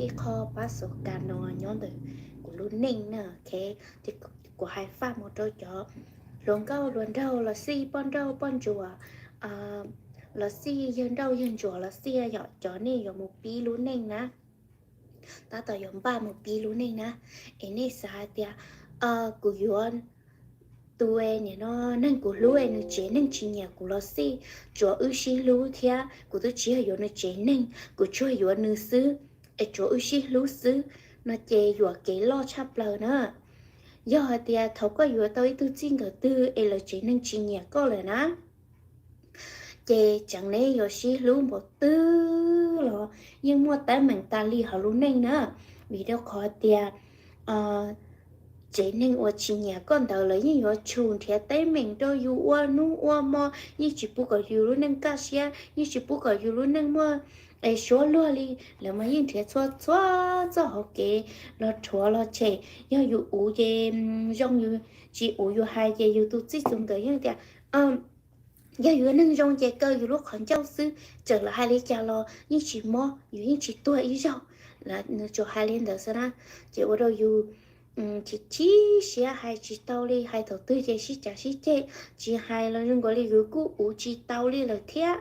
ít kho bá số cả nó nhóm từ của luôn ninh nè thế thì của hai pha một đôi chó luôn đâu là si bon đâu bon chùa à là si dân đâu dân chùa là si nhỏ chó này có một bí luôn ninh nè ta tao dùng ba một bí luôn ninh nè em này sao thì của yuan tụi nhỉ nó nên của lúa nó chế nên chỉ nhà của nó si chỗ ư xí lúa thia của tôi chỉ hay nó chế nên của cho hay nó sư ở chỗ ư xí lúa sư nó chế hay cái lo chắp lờ nữa giờ thì thấu có hay tới tôi xin cái tư ấy là chế nên chỉ nhà cóเลยนะchế chẳng lẽ hay xí lúa một tư rồi nhưng mà tại mình ta li họ luôn nên nữa vì đó khó thì chế nên ở chỉ nhà con đầu lấy những ở chuồng thì tay mình đâu yêu qua nu qua mò như chỉ bu cái yêu luôn nên cá xia như chỉ bu cái yêu luôn nên mò ai số luôn đi là mà những thiệt xóa xóa cho họ kể lo chua lo chè yêu yêu u về trong yêu chỉ u yêu hai về yêu tu chỉ dùng cái như thế giờ yêu nên trong chế cơ yêu lúc còn cháu sư trở lại hai lý cha lo như chỉ mò yêu như chỉ tuổi yêu rồi là cho hai liên đó sao chỉ ở đâu yêu chỉ xia hai chỉ tao đi hai đầu tư chế xí trả xí chế chỉ hai là những cái lý cứ u chỉ tao đi là thế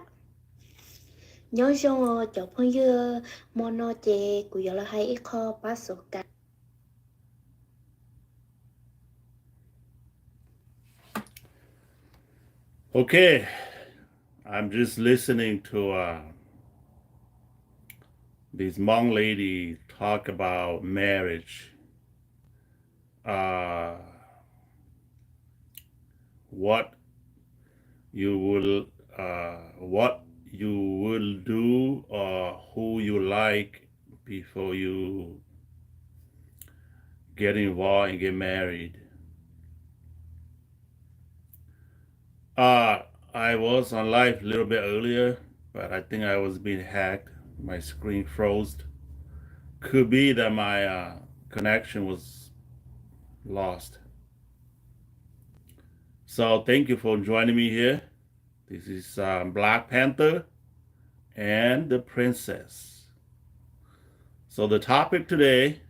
nhớ trong chỗ phong dưa mono chế của giờ là hai ít kho bá số cả. Okay, I'm just listening to this Hmong lady talk about marriage. What you will do or who you like before you get involved and get married. I was on live a little bit earlier, but I think I was being hacked. My screen froze. Could be that my connection was lost. So thank you for joining me here. This is BlackPanther and the Princess. So the topic today,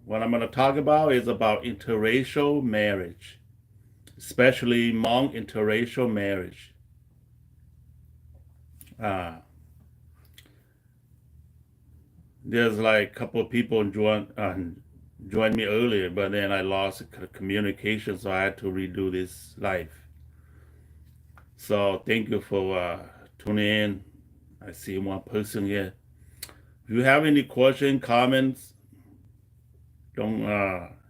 what I'm going to talk about is about interracial marriage, especially Hmong interracial marriage. There's like a couple of people joined me earlier, but then I lost communication, so I had to redo this live. So thank you for tuning in. I see one person here. If you have any questions, comments, don't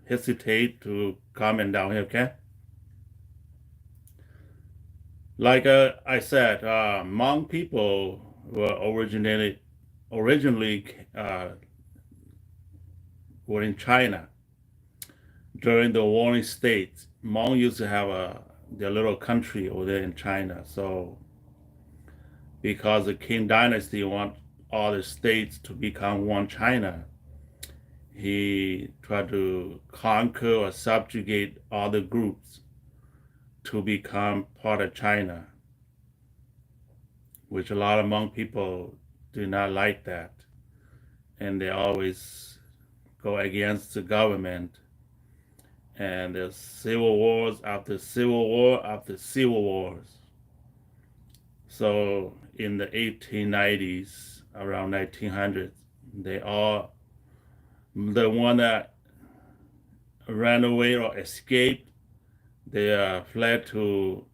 hesitate to comment down here, okay? Like I said, Hmong people were originally were in China during the warring states. Hmong used to have their little country over there in China. So because the Qing dynasty want all the states to become one China, he tried to conquer or subjugate other groups to become part of China, which a lot of Hmong people do not like that. And they always go against the government. And there's civil wars after civil war after civil wars. So in the 1890s, around 1900, the one that ran away or escaped, they fled to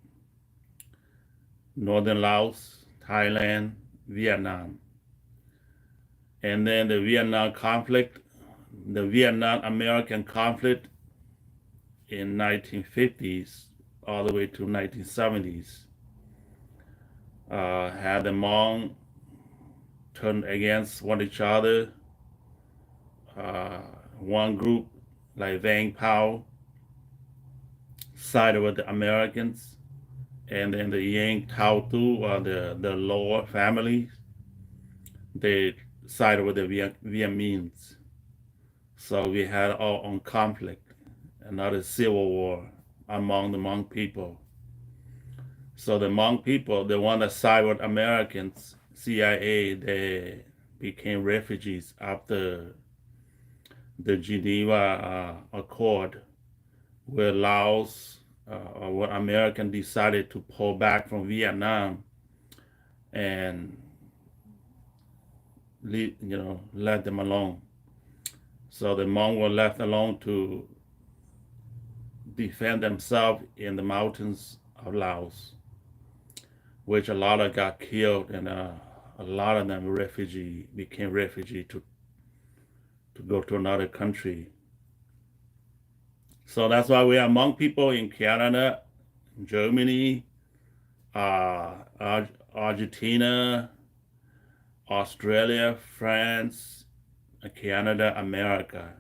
northern Laos, Thailand, Vietnam. And then the Vietnam American conflict in 1950s all the way to 1970s had the Hmong turn against each other. One group like Vang Pao sided with the Americans, and then the Yang Tao Tu, or the lower families, they sided with the Vietnamese. So we had our own conflict, another civil war among the Hmong people. So the Hmong people, the one that sided with Americans, CIA, they became refugees after the Geneva Accord, where Laos or where American decided to pull back from Vietnam and let them alone. So the Hmong were left alone to defend themselves in the mountains of Laos, which a lot of got killed, and a lot of them became refugee to go to another country. So that's why we have Hmong people in Canada, Germany, Argentina, Australia, France, Canada, America.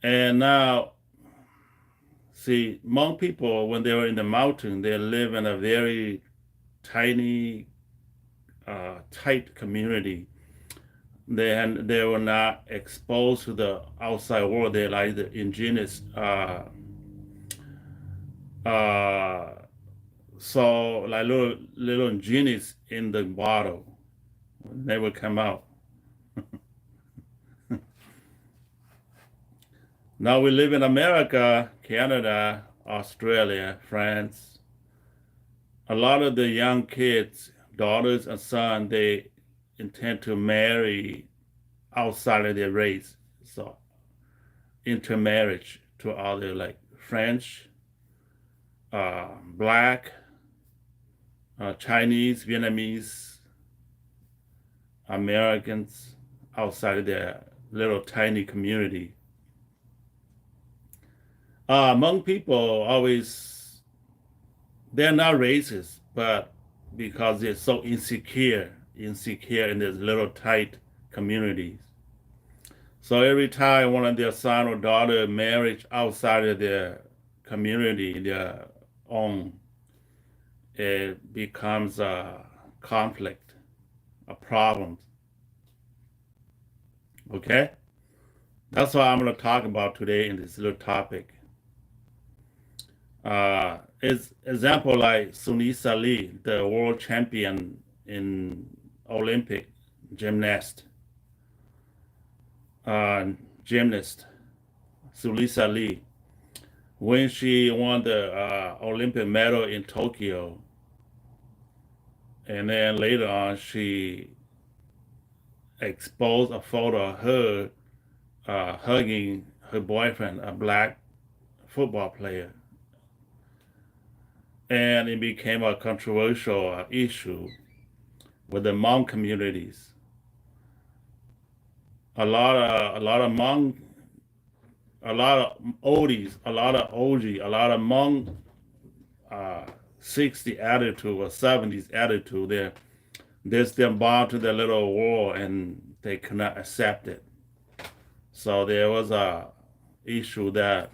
And now, see, Hmong people, when they were in the mountain, they live in a very tiny, tight community. They were not exposed to the outside world. They're like the indigenous. So like little genies in the bottle, never come out. Now we live in America, Canada, Australia, France. A lot of the young kids, daughters and sons, they intend to marry outside of their race. So intermarriage to other like French, Black, Chinese, Vietnamese, Americans outside of their little tiny community. Hmong people always, they're not racist, but because they're so insecure in these little tight communities. So every time one of their son or daughter marriage outside of their community, their own, it becomes a conflict, a problem. Okay? That's what I'm going to talk about today in this little topic. Is example like Sunisa Lee, the world champion in Olympic gymnast, Sunisa Lee, when she won the Olympic medal in Tokyo, and then later on she exposed a photo of her hugging her boyfriend, a black football player. And it became a controversial issue with the Hmong communities. A lot of Hmong, a lot of oldies, a lot of OG, a lot of Hmong 60 attitude or 70s attitude. They're still bound to their little world and they cannot accept it. So there was a issue that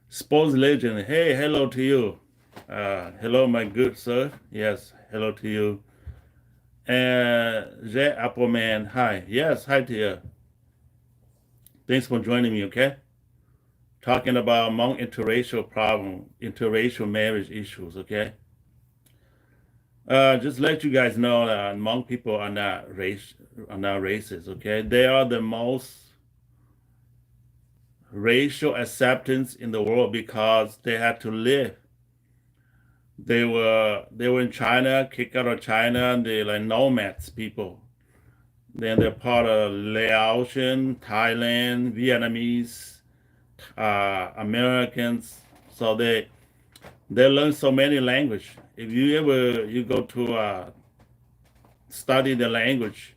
sports legend, hey, hello to you. Hello, my good sir. Yes, hello to you. And J Appleman, hi. Yes, hi to you. Thanks for joining me, okay? Talking about Hmong interracial problem, interracial marriage issues, okay? Just let you guys know that Hmong people are not racist, okay? They are the most racial acceptance in the world because they had to live. They were in China, kicked out of China, and they're like nomads people. Then they're part of Laotian, Thailand, Vietnamese, Americans. So they learn so many language. If you go to study the language,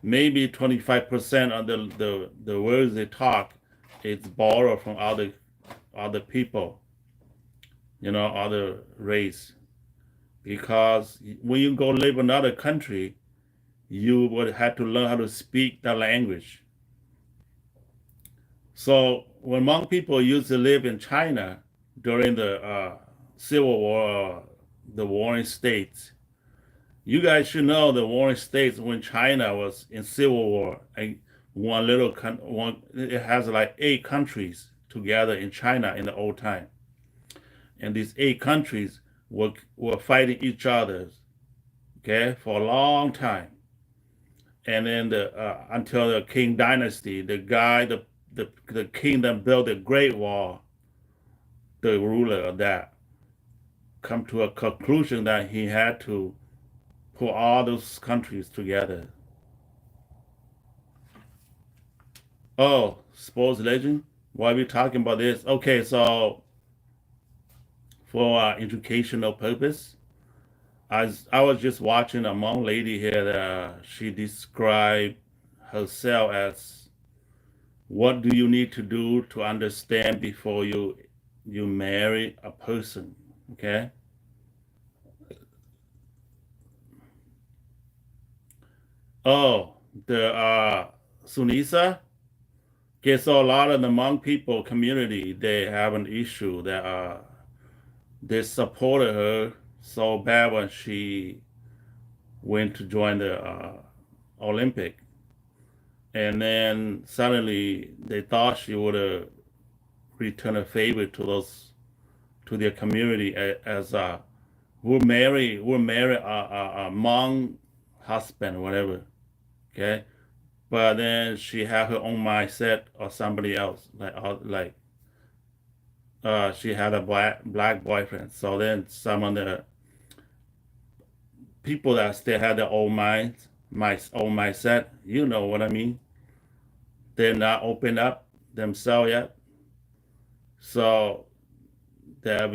maybe 25% of the words they talk is borrowed from other people, other race. Because when you go live in another country, you would have to learn how to speak the language. So when Hmong people used to live in China during the Civil War, the warring states, you guys should know the warring states when China was in Civil War, and it has like 8 countries together in China in the old time. And these 8 countries were fighting each other, okay, for a long time. and then until the King Dynasty, the king that built the Great Wall, the ruler of that, come to a conclusion that he had to put all those countries together. Oh, sports legend? Why are we talking about this? Okay, so for educational purpose, I was just watching a Hmong lady here that she described herself as what do you need to do to understand before you marry a person, okay? Oh, the Sunisa. Okay, so a lot of the Hmong people community they have an issue that they supported her so bad when she went to join the Olympic, and then suddenly they thought she would return a favor to those to their community as we'll marry a Hmong husband or whatever, okay. But then she had her own mindset or somebody else like she had a black boyfriend. So then some of the people that still had their own minds, my own mindset, you know what I mean. They're not open up themselves yet. So that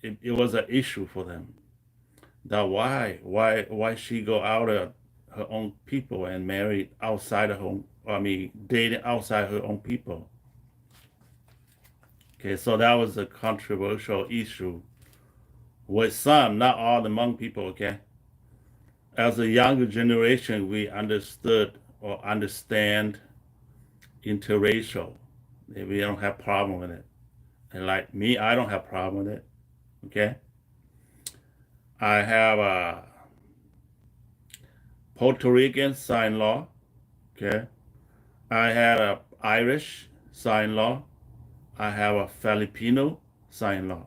it was an issue for them. That why she go out of her own people and marry outside of home. I mean, dating outside her own people. Okay, so that was a controversial issue with some, not all the Hmong people. Okay, as a younger generation, we understood or understand interracial. We don't have problem with it. And like me, I don't have problem with it. Okay, I have a Puerto Rican son-in-law. Okay, I had a Irish son-in-law. I have a Filipino son-in-law.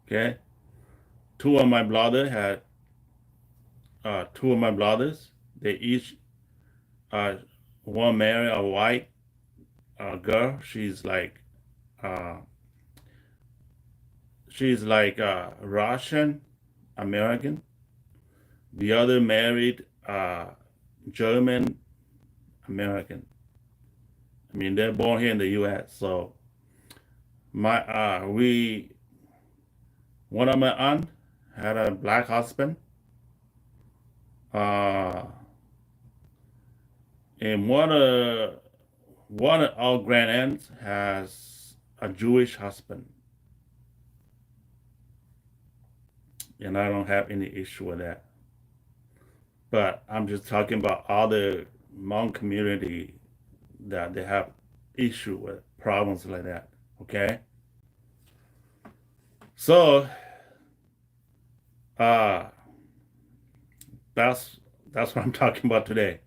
Okay, two of my brothers had two of my brothers. They each uh, one married a white girl. Uh, she's like Russian American. The other married German American. I mean, they're born here in the U.S. So we one of my aunt had a black husband, uh, and one of our grand aunts has a Jewish husband, and I don't have any issue with that. But I'm just talking about other Hmong community that they have issue with problems like that. Okay, so uh, that's that's what I'm talking about today.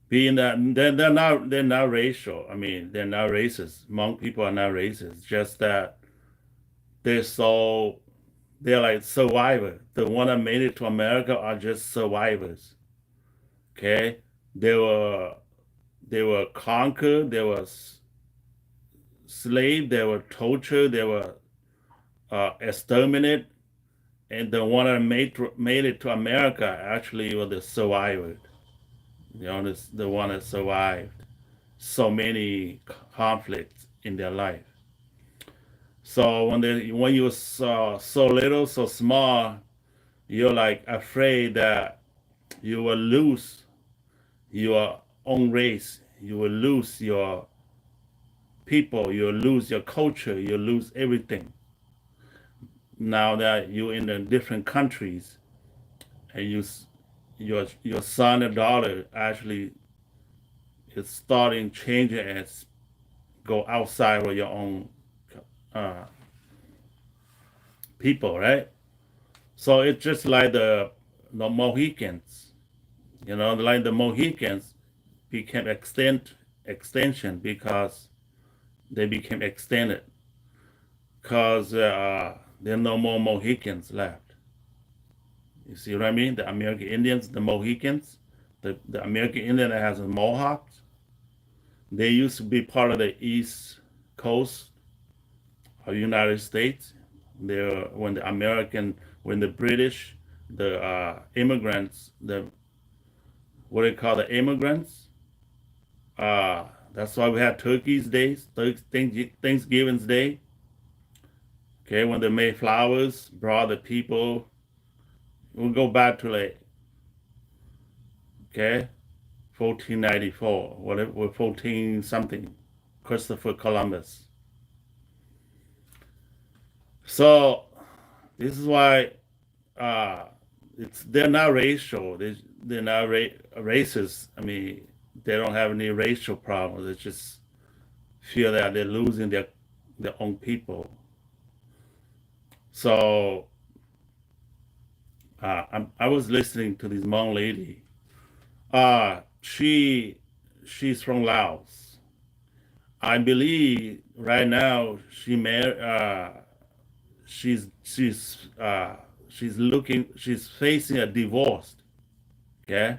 Being that they're not racial. I mean, they're not racist. Hmong people are not racist. Just that they're so they're like survivor. The one that made it to America are just survivors. Okay, they were they were conquered. They were slave. They were tortured. They were exterminated. And the one that made it to America actually was the survivor. You know, the one that survived so many conflicts in their life. So when you're so little, so small, you're like afraid that you will lose your own race, you will lose your people, you'll lose your culture, you'll lose everything. Now that you're in the different countries and your son or daughter actually is starting changing and go outside of your own uh, people, right? So it's just like the Mohicans, like the Mohicans became extension because they became extended because there are no more Mohicans left. You see what I mean? The American Indians, the Mohicans, the American Indian that has the Mohawks, they used to be part of the East Coast of the United States. They're when the British, the immigrants, the what they call the immigrants. That's why we have Turkey's Days, Thanksgiving's Day. Okay, when the Mayflowers brought the people, we'll go back to like, okay, 1494, whatever, 14 something, Christopher Columbus. So this is why uh, they're not racial. They're not racist. I mean, they don't have any racial problems. They just feel that they're losing their own people. So I was listening to this Hmong lady. She's from Laos. I believe right now she's she's facing a divorce. Okay,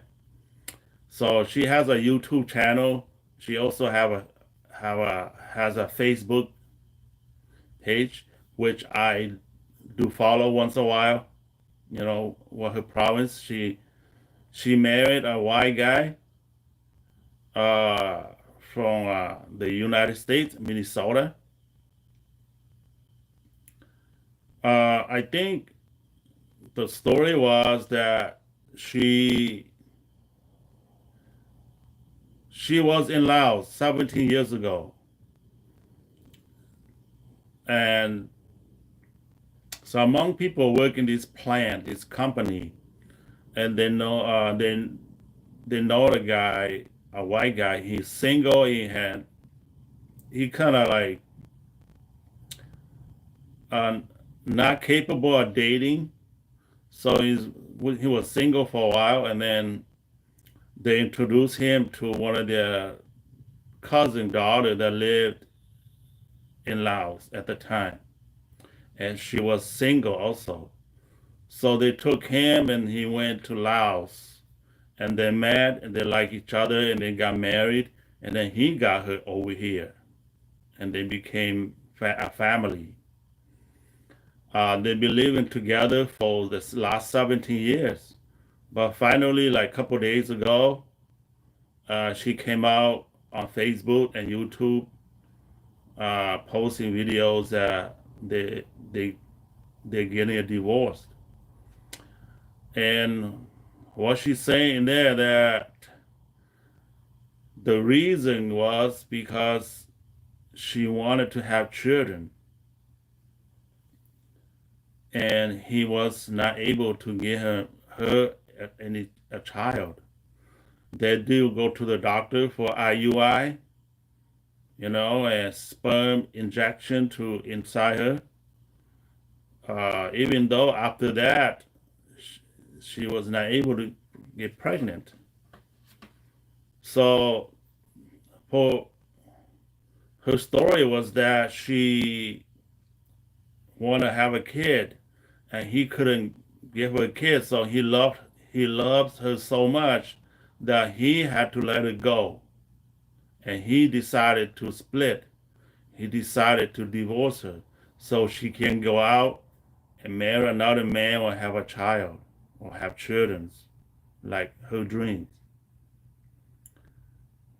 so she has a YouTube channel. She also has a Facebook page, which I do follow once in a while. You know what her province. She married a white guy uh, from the United States, Minnesota. I think the story was that she she was in Laos 17 years ago, and so among people working this plant, this company, and they know the guy, a white guy. He's single. He kind of like uh, not capable of dating. So he was single for a while, and then they introduced him to one of their cousin daughter that lived in Laos at the time, and she was single also. So they took him, and he went to Laos, and they met, and they liked each other, and they got married, and then he got her over here, and they became a family. They've been living together for the last 17 years. But finally, like a couple days ago, she came out on Facebook and YouTube, posting videos that they they're getting a divorce. And what she's saying there that the reason was because she wanted to have children, and he was not able to give her a child. They do go to the doctor for IUI, you know, a sperm injection to inside her. Even though after that, she was not able to get pregnant. So for her story was that she wanted to have a kid, and he couldn't give her a kid, so he loves her so much that he had to let her go, and he decided to split. He decided to divorce her so she can go out and marry another man or have a child or have children, like her dreams.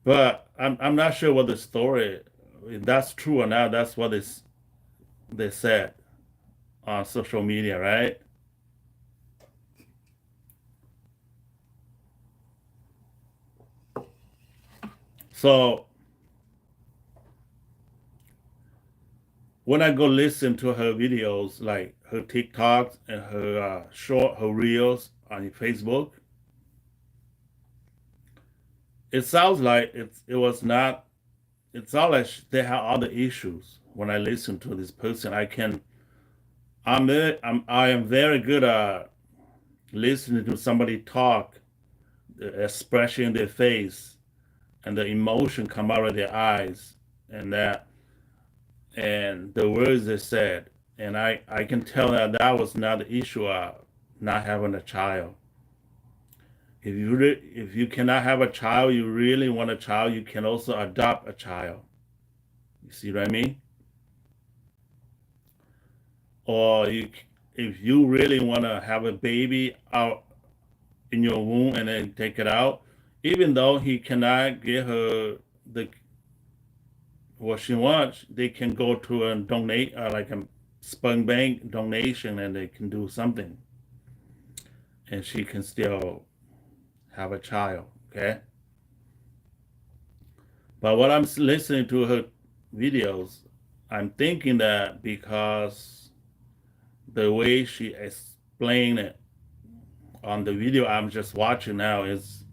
But I'm not sure what the story, if that's true or not. That's what they said on social media, right? So when I go listen to her videos, like her TikToks and her reels on Facebook, it sounds like it was not. It sounds like they have other issues. When I listen to this person, I am very good at listening to somebody talk, the expression in their face, and the emotion come out of their eyes, and the words they said, and I can tell that that was not the issue. not having a child. If you cannot have a child, you really want a child, you can also adopt a child. You see what I mean? Or if you really want to have a baby out in your womb and then take it out, even though he cannot get her the what she wants, they can go to a donate like a sperm bank donation, and they can do something, and she can still have a child. Okay, but what I'm listening to her videos, I'm thinking that because the way she explained it on the video I'm just watching now is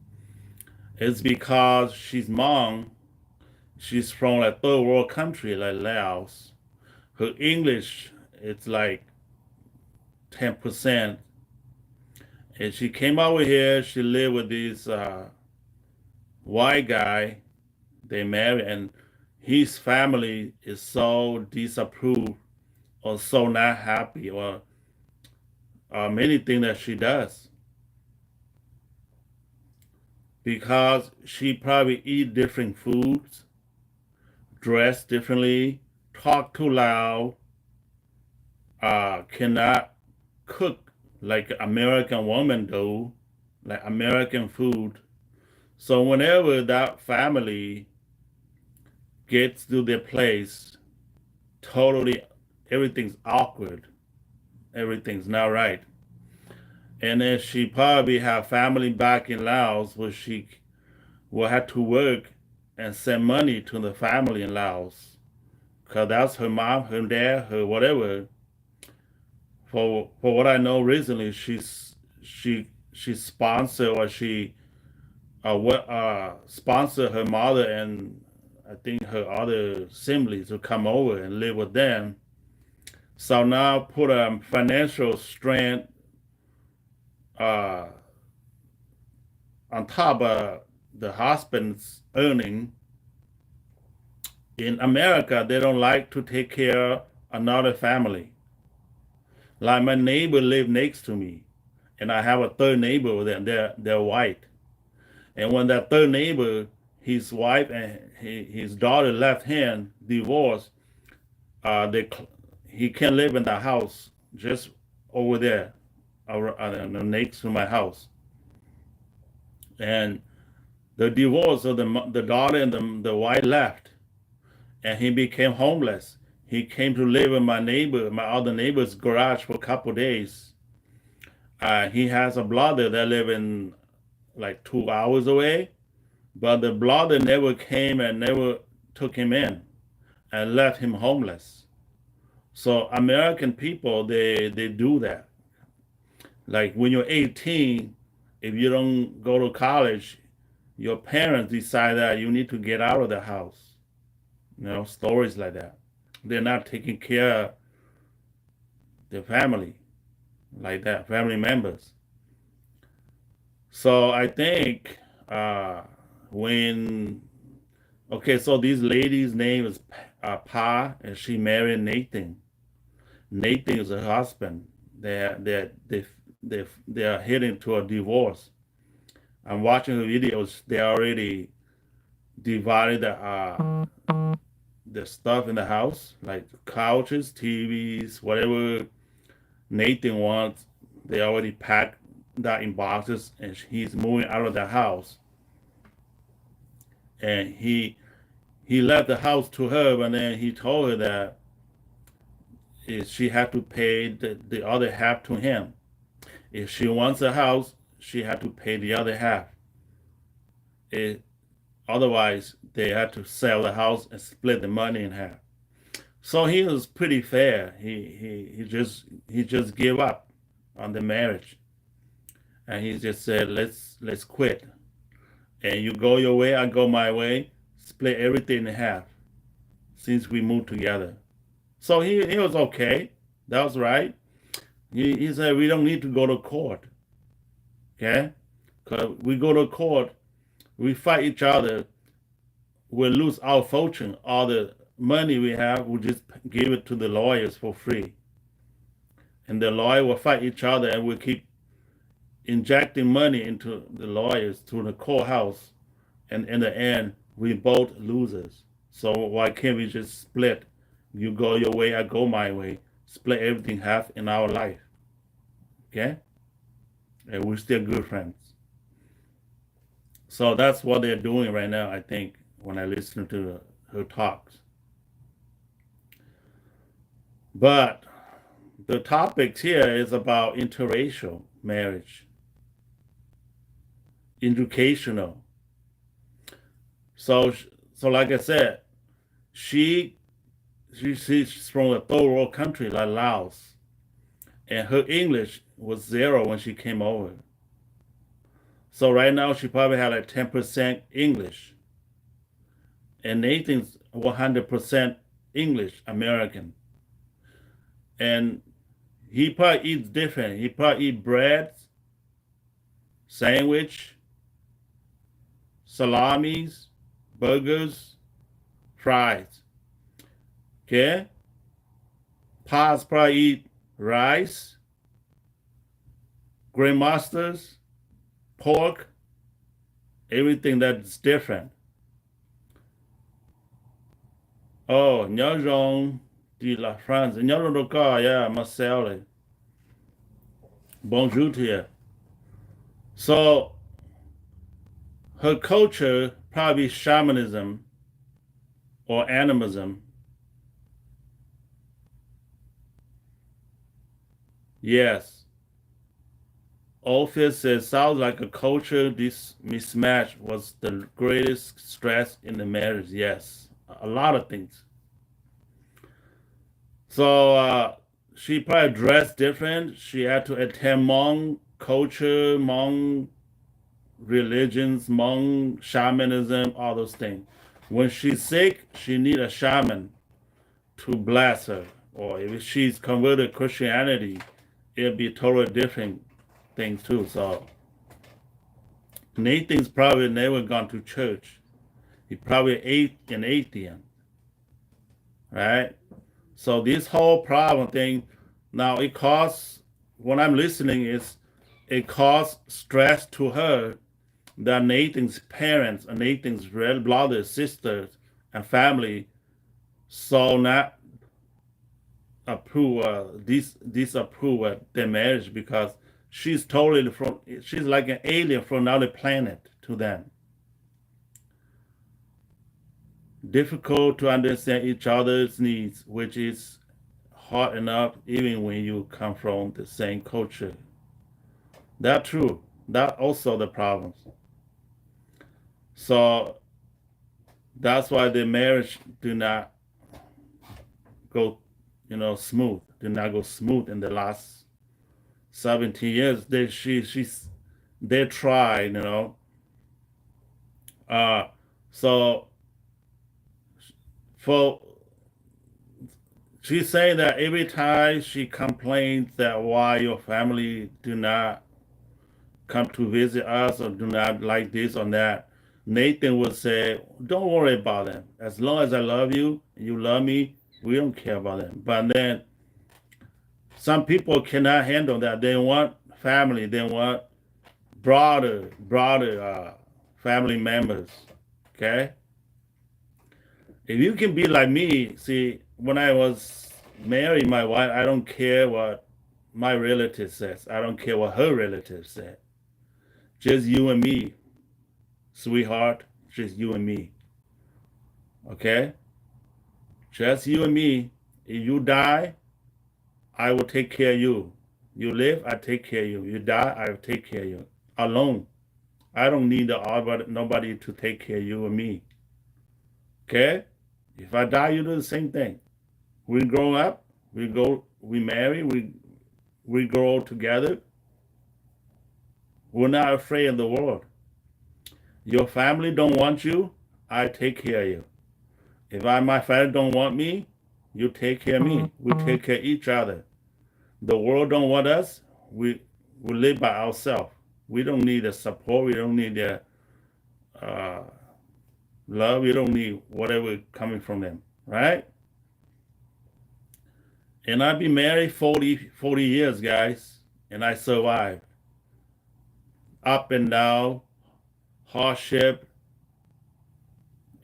because she's Hmong. She's from a third world country like Laos. Her English it's like 10%. And she came over here. She lived with this white guy. They married, and his family is so disapproved or so not happy or many things that she does because she probably eat different foods, dress differently, talk too loud, cannot cook like American women do, like American food. So whenever that family gets to their place, totally everything's awkward, everything's not right. And then she probably have family back in Laos where she will have to work and send money to the family in Laos. Because that's her mom, her dad, her whatever. For what I know recently, she sponsored or she sponsor her mother and I think her other siblings to come over and live with them. So now put a financial strength uh, on top of the husband's earning. In America, they don't like to take care of another family. Like my neighbor live next to me, and I have a third neighbor over there. They're white, and when that third neighbor, his wife and his daughter left him, divorced, they he can live in the house just over there, next to my house. And the divorce of the daughter and the wife left, and he became homeless. He came to live in my other neighbor's garage for a couple of days. He has a brother that live in like 2 hours away, but the brother never came and never took him in and left him homeless. So American people, they do that. Like when you're 18, if you don't go to college, your parents decide that you need to get out of the house. Stories like that. They're not taking care of their family like that, family members. So I think when okay, so this lady's name is Pa, and she married Nathan. Nathan is her husband. They are heading to a divorce. I'm watching the videos. They already divided the stuff in the house, like couches, TVs, whatever Nathan wants. They already packed that in boxes, and he's moving out of the house. And he left the house to her, but then he told her that she had to pay the other half to him. If she wants a house, she had to pay the other half. Otherwise, they had to sell the house and split the money in half. So he was pretty fair. He just gave up on the marriage, and he just said, let's quit. And you go your way, I go my way. Split everything in half. Since we moved together, so he was okay. That was right. He said we don't need to go to court. Okay, because we go to court, we fight each other, we'll lose our fortune. All the money we have, we'll just give it to the lawyers for free. And the lawyer will fight each other, and we'll keep injecting money into the lawyers to the courthouse, and in the end, we both losers. So why can't we just split? You go your way, I go my way. Split everything half in our life. Okay? And we're still good friends. So that's what they're doing right now, I think, when I listen to her talks. But the topics here is about interracial marriage, educational. So, so like I said, she's from a third world country like Laos, and her English was zero when she came over. So right now she probably had like 10% English, and Nathan's 100% English American, and he probably eats different. He probably eat bread, sandwich, salamis, burgers, fries. Okay? Pa's probably eat rice, grain masters, pork, everything that's different. Oh, nhớ rong de la France. Nhớ rong đâu có, yeah, Marcel. Bonjour to you. So, her culture probably shamanism or animism. Yes. Orpheus says, sounds like a culture this mismatch was the greatest stress in the marriage. Yes. A lot of things. So she probably dressed different. She had to attend Hmong culture, Hmong religions, Hmong shamanism, all those things. When she's sick, she need a shaman to bless her. Or if she's converted Christianity, it'll be totally different things too. So Nathan's probably never gone to church. He probably ate an atheist, right? So this whole problem thing, now it causes, when I'm listening, is it caused stress to her that Nathan's parents and Nathan's brothers, sisters, and family so not approve disapprove their marriage because she's like an alien from another planet to them. Difficult to understand each other's needs, which is hard enough even when you come from the same culture. That's true. That also the problems. So that's why the marriage do not go, smooth. Do not go smooth in the last 17 years. They tried. Uh, so for she's saying that every time she complains that why your family do not come to visit us or do not like this or that, Nathan would say, don't worry about them. As long as I love you and you love me, we don't care about them. But then some people cannot handle that. They want family. They want broader family members. Okay? If you can be like me, see, when I was married my wife, I don't care what my relative says. I don't care what her relative said. Just you and me, sweetheart. Just you and me. Okay? Just you and me. If you die, I will take care of you. You live, I take care of you. You die, I will take care of you. Alone. I don't need nobody to take care of you and me. Okay? If I die, you do the same thing. We grow up, we marry, we grow together. We're not afraid of the world. Your family don't want you, I take care of you. If my family don't want me, you take care of me. We take care of each other. The world don't want us, we live by ourselves. We don't need the support, we don't need the love, we don't need whatever coming from them, right? And I've been married 40 years, guys, and I survived. up and down, hardship,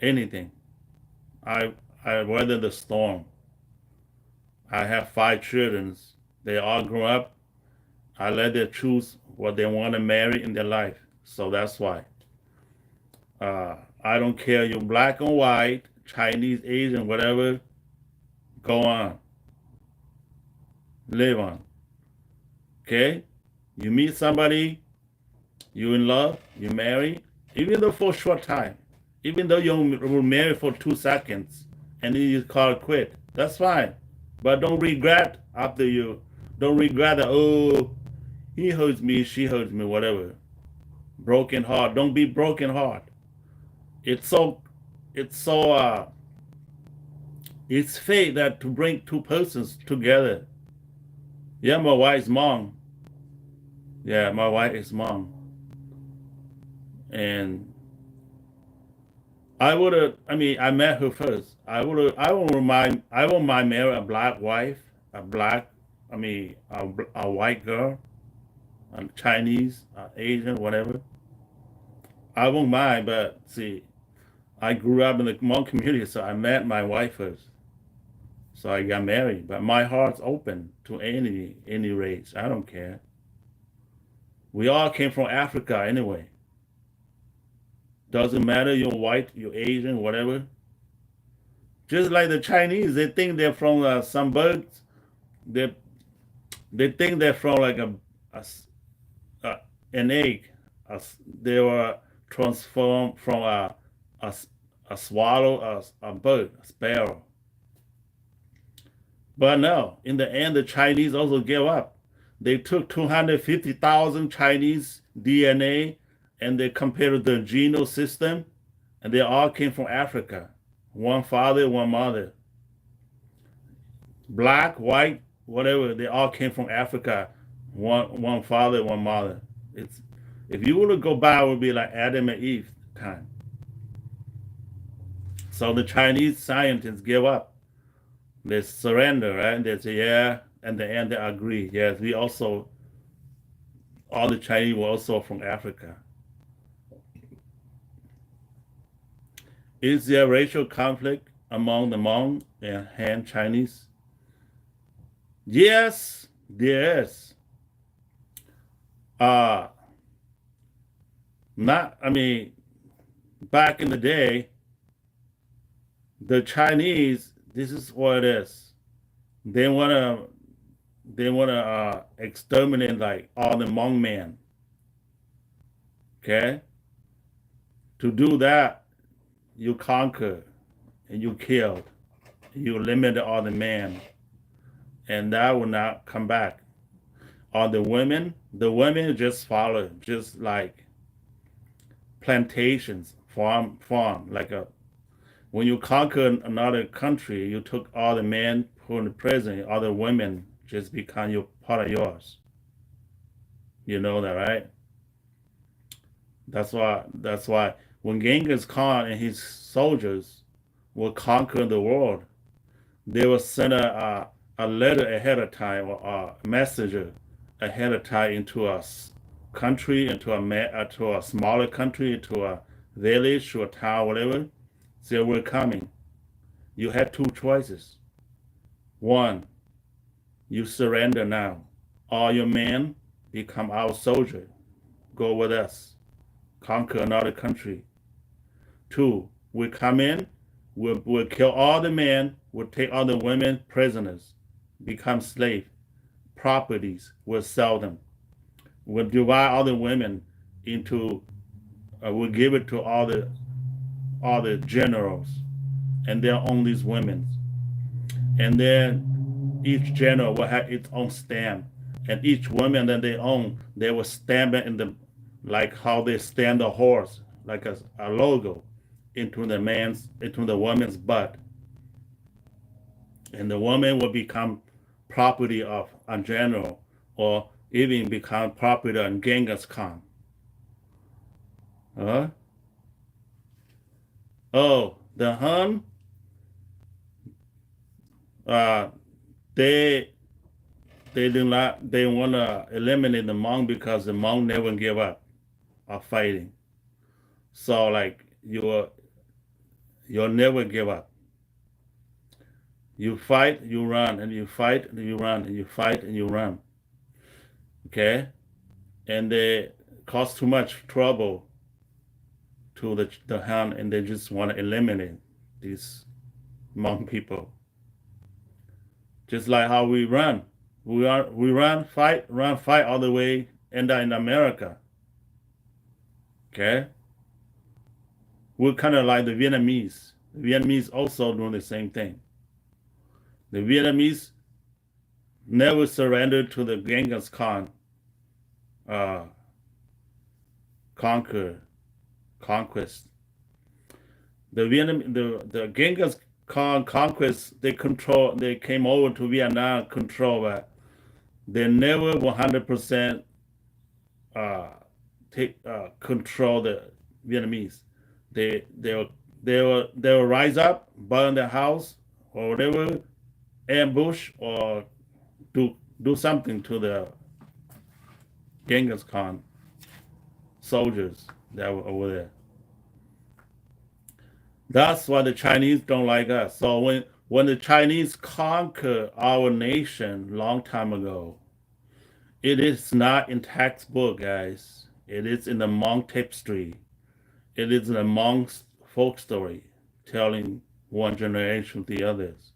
anything. I I weather the storm. I have 5 children. They all grow up. I let them choose what they want to marry in their life. So that's why. I don't care you're black or white, Chinese, Asian, whatever. Go on, live on. Okay? You meet somebody, you in love, you marry, even though for a short time, even though you were married for 2 seconds, and then you call it quit. That's fine, but don't regret after you. Don't regret that. Oh, he hurts me, she hurts me, whatever. Broken heart. Don't be broken heart. It's so, it's so, it's fate that to bring two persons together. Yeah, my wife's Hmong. Yeah, my wife is Hmong, and I would have. I mean, I met her first. I would have. I won't mind. I won't mind marry a black wife, a black. I mean, a white girl, a Chinese, Asian, whatever. I won't mind. But see, I grew up in the Hmong community, so I met my wife first. So I got married. But my heart's open to any race. I don't care. We all came from Africa anyway. Doesn't matter you're white, you're Asian, whatever. Just like the Chinese, they think they're from some birds. They they think they're from like an egg. They were transformed from a, a swallow, a bird, a sparrow. But no, in the end, the Chinese also gave up. They took 250,000 Chinese DNA and they compared the genome system, and they all came from Africa. One father, one mother. Black, white, whatever, they all came from Africa. One father, one mother. It's if you were to go back, it would be like Adam and Eve time. So the Chinese scientists give up. They surrender, right? They say, yeah, and the end they agree. Yes, we also all the Chinese were also from Africa. Is there racial conflict among the Hmong and Han Chinese? Yes, there is. Uh not I mean, back in the day, the Chinese, this is what it is. They wanna exterminate like all the Hmong men. Okay? To do that, you conquer and you killed. You limit all the men, and that will not come back. All the women just follow, just like plantations, farm, like a when you conquer another country, you took all the men put in prison, all the women just become your part of yours. You know that, right? That's why when Genghis Khan and his soldiers will conquer the world, they will send a letter ahead of time or a messenger ahead of time into a country, to a smaller country, into a village, to a town, whatever. Say we're coming. You had two choices. One, you surrender now. All your men become our soldier. Go with us. Conquer another country. Two, we come in, we'll kill all the men, we'll take all the women prisoners, become slave properties, we'll sell them. We'll divide all the women into, we'll give it to all the generals, and they'll own these women. And then each general will have its own stamp, and each woman that they own, they will stamp it in the like how they stamp the horse, like a logo into the woman's butt, and the woman will become property of a general, or even become property of Genghis Khan. Huh? Oh, the Han, uh, they they do not they want to eliminate the Hmong because the Hmong never give up. are fighting. So like you'll never give up. You fight, you run, and you fight, and you run, and you fight, and you run. Okay, and they cause too much trouble to the Han, and they just want to eliminate these Hmong people. Just like how we run, we run, fight all the way, end up in America. Okay, we're kind of like the Vietnamese. The Vietnamese also doing the same thing. The Vietnamese never surrendered to the Genghis Khan uh, conquest. The Genghis Khan conquest, they came over to Vietnam, control that. They never 100% control the Vietnamese. They will rise up, burn the house or whatever, ambush or do something to the Genghis Khan soldiers that were over there. That's why the Chinese don't like us. So when the Chinese conquer our nation long time ago, it is not in textbook, guys. It is in the Hmong tapestry. It is in the Hmong folk story, telling one generation to the others.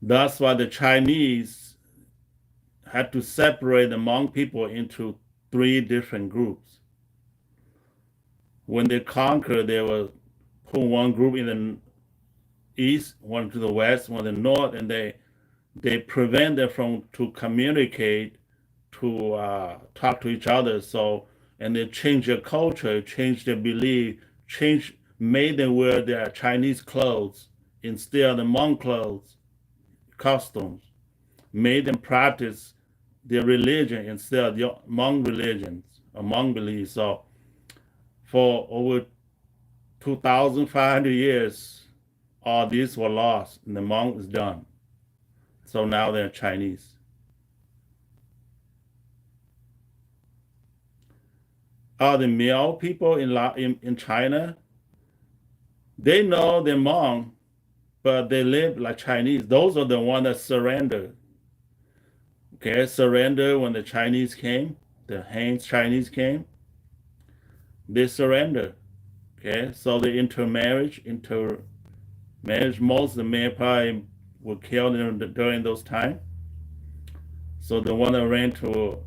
That's why the Chinese had to separate the Hmong people into 3 different groups. When they conquered, they were put one group in the east, one to the west, one to the north, and they prevent them from to communicate, to talk to each other. So, and they change their culture, change their belief, made them wear their Chinese clothes instead of the Hmong clothes, costumes, made them practice their religion instead of the Hmong religions, Hmong beliefs. So, for over 2,500 years, all these were lost, and the Hmong is done. So now they're Chinese. The Miao people in China, they know they're Hmong, but they live like Chinese. Those are the ones that surrendered. Okay, surrender when the Chinese came, the Han Chinese came, they surrender. Okay, so they intermarriage. Most of the men probably were killed during those times. So the one that ran to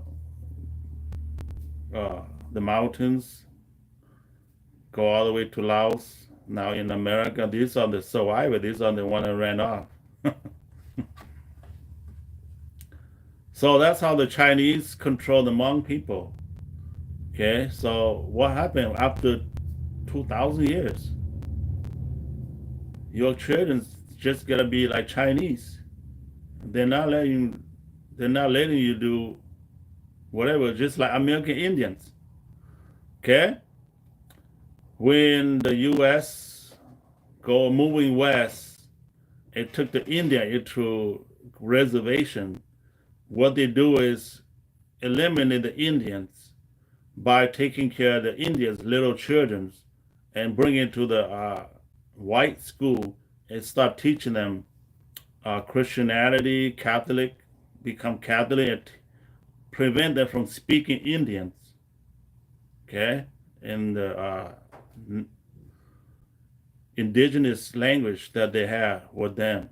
the mountains, go all the way to Laos, now in America, these are the survivors. These are the ones that ran off. So that's how the Chinese control the Hmong people. Okay, so what happened after 2,000 years? Your children's just gonna be like Chinese. They're not letting you do whatever, just like American Indians. Okay? When the US moving west, it took the Indian into reservation. What they do is eliminate the Indians by taking care of the Indians' little children and bring it to the white school and start teaching them Christianity, become Catholic, and prevent them from speaking Indians. Okay, in the indigenous language that they have with them.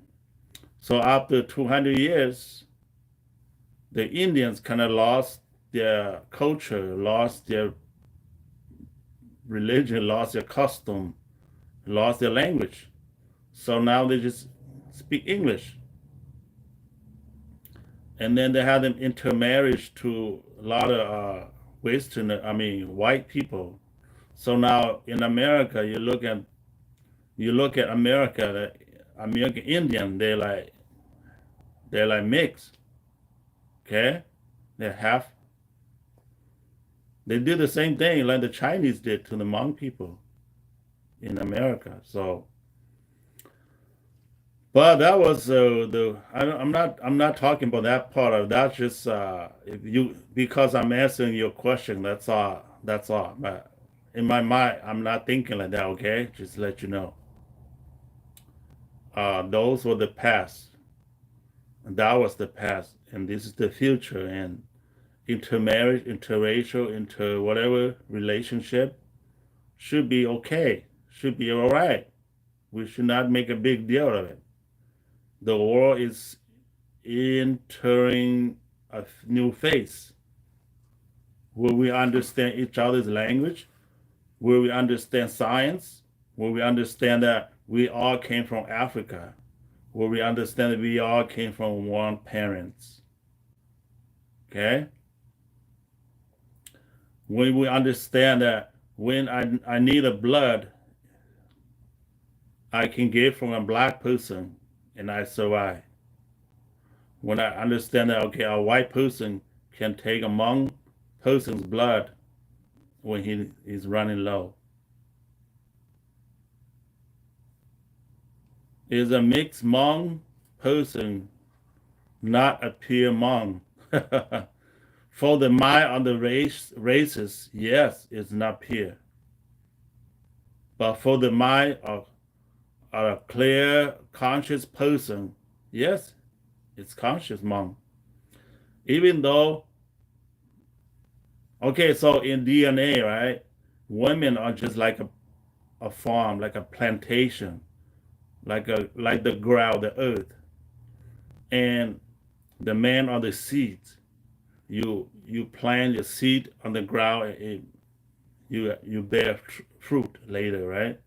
So after 200 years, the Indians kind of lost their culture, lost their religion, lost their custom, lost their language. So now they just speak English. And then they have them intermarriage to a lot of white people. So now in America, you look at America, the American Indian, they're like mixed. Okay, they did the same thing like the Chinese did to the Hmong people in America. So, but that was I'm not talking about that part of that. Just because I'm answering your question. That's all. That's all. But in my mind, I'm not thinking like that, okay? Just let you know. Those were the past. That was the past. And this is the future. And intermarriage, interracial, inter whatever relationship should be okay. Should be all right. We should not make a big deal of it. The world is entering a new phase where we understand each other's language, where we understand science, where we understand that we all came from Africa, where we understand that we all came from one parents. Okay? When we understand that when I need a blood, I can get from a black person and I survive. When I understand that, okay, a white person can take a Hmong person's blood when he is running low. Is a mixed Hmong person not a pure Hmong? For the mind of the races, yes, it's not pure. But for the mind of a clear, conscious person, yes, it's conscious Hmong. Even though, okay, so in DNA, right, women are just like a farm, like a plantation, like the ground, the earth, and the man are the seeds. You plant your seed on the ground, and you bear fruit later, right?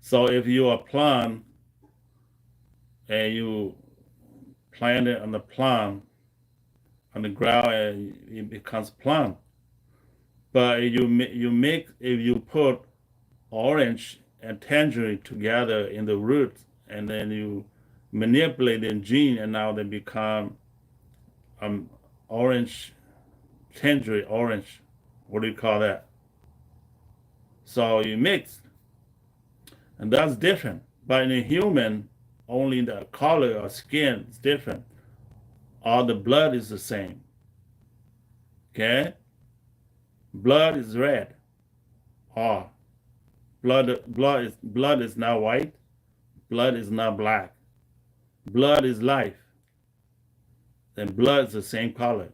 So if you are plant and you plant it on the plant on the ground, and it becomes plant. But if you put orange and tangerine together in the roots, and then you manipulate the gene, and now they become orange, tangerine, orange. What do you call that? So you mix, and that's different. But in a human, only the color or skin is different. All the blood is the same. Okay? Blood is red. Oh, blood is not white. Blood is not black. Blood is life. And blood is the same color.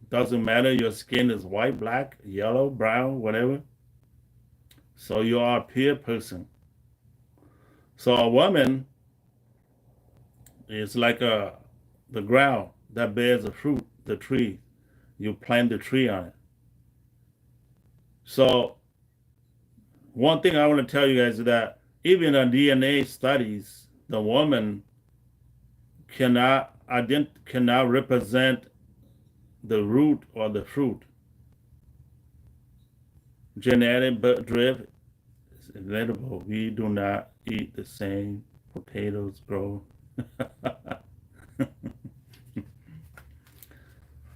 Doesn't matter your skin is white, black, yellow, brown, whatever. So you are a pure person. So a woman is like the ground that bears the fruit, the tree. You plant the tree on it. So one thing I want to tell you guys is that even in DNA studies, the woman cannot represent the root or the fruit. Genetic drift is inevitable. We do not eat the same potatoes grow.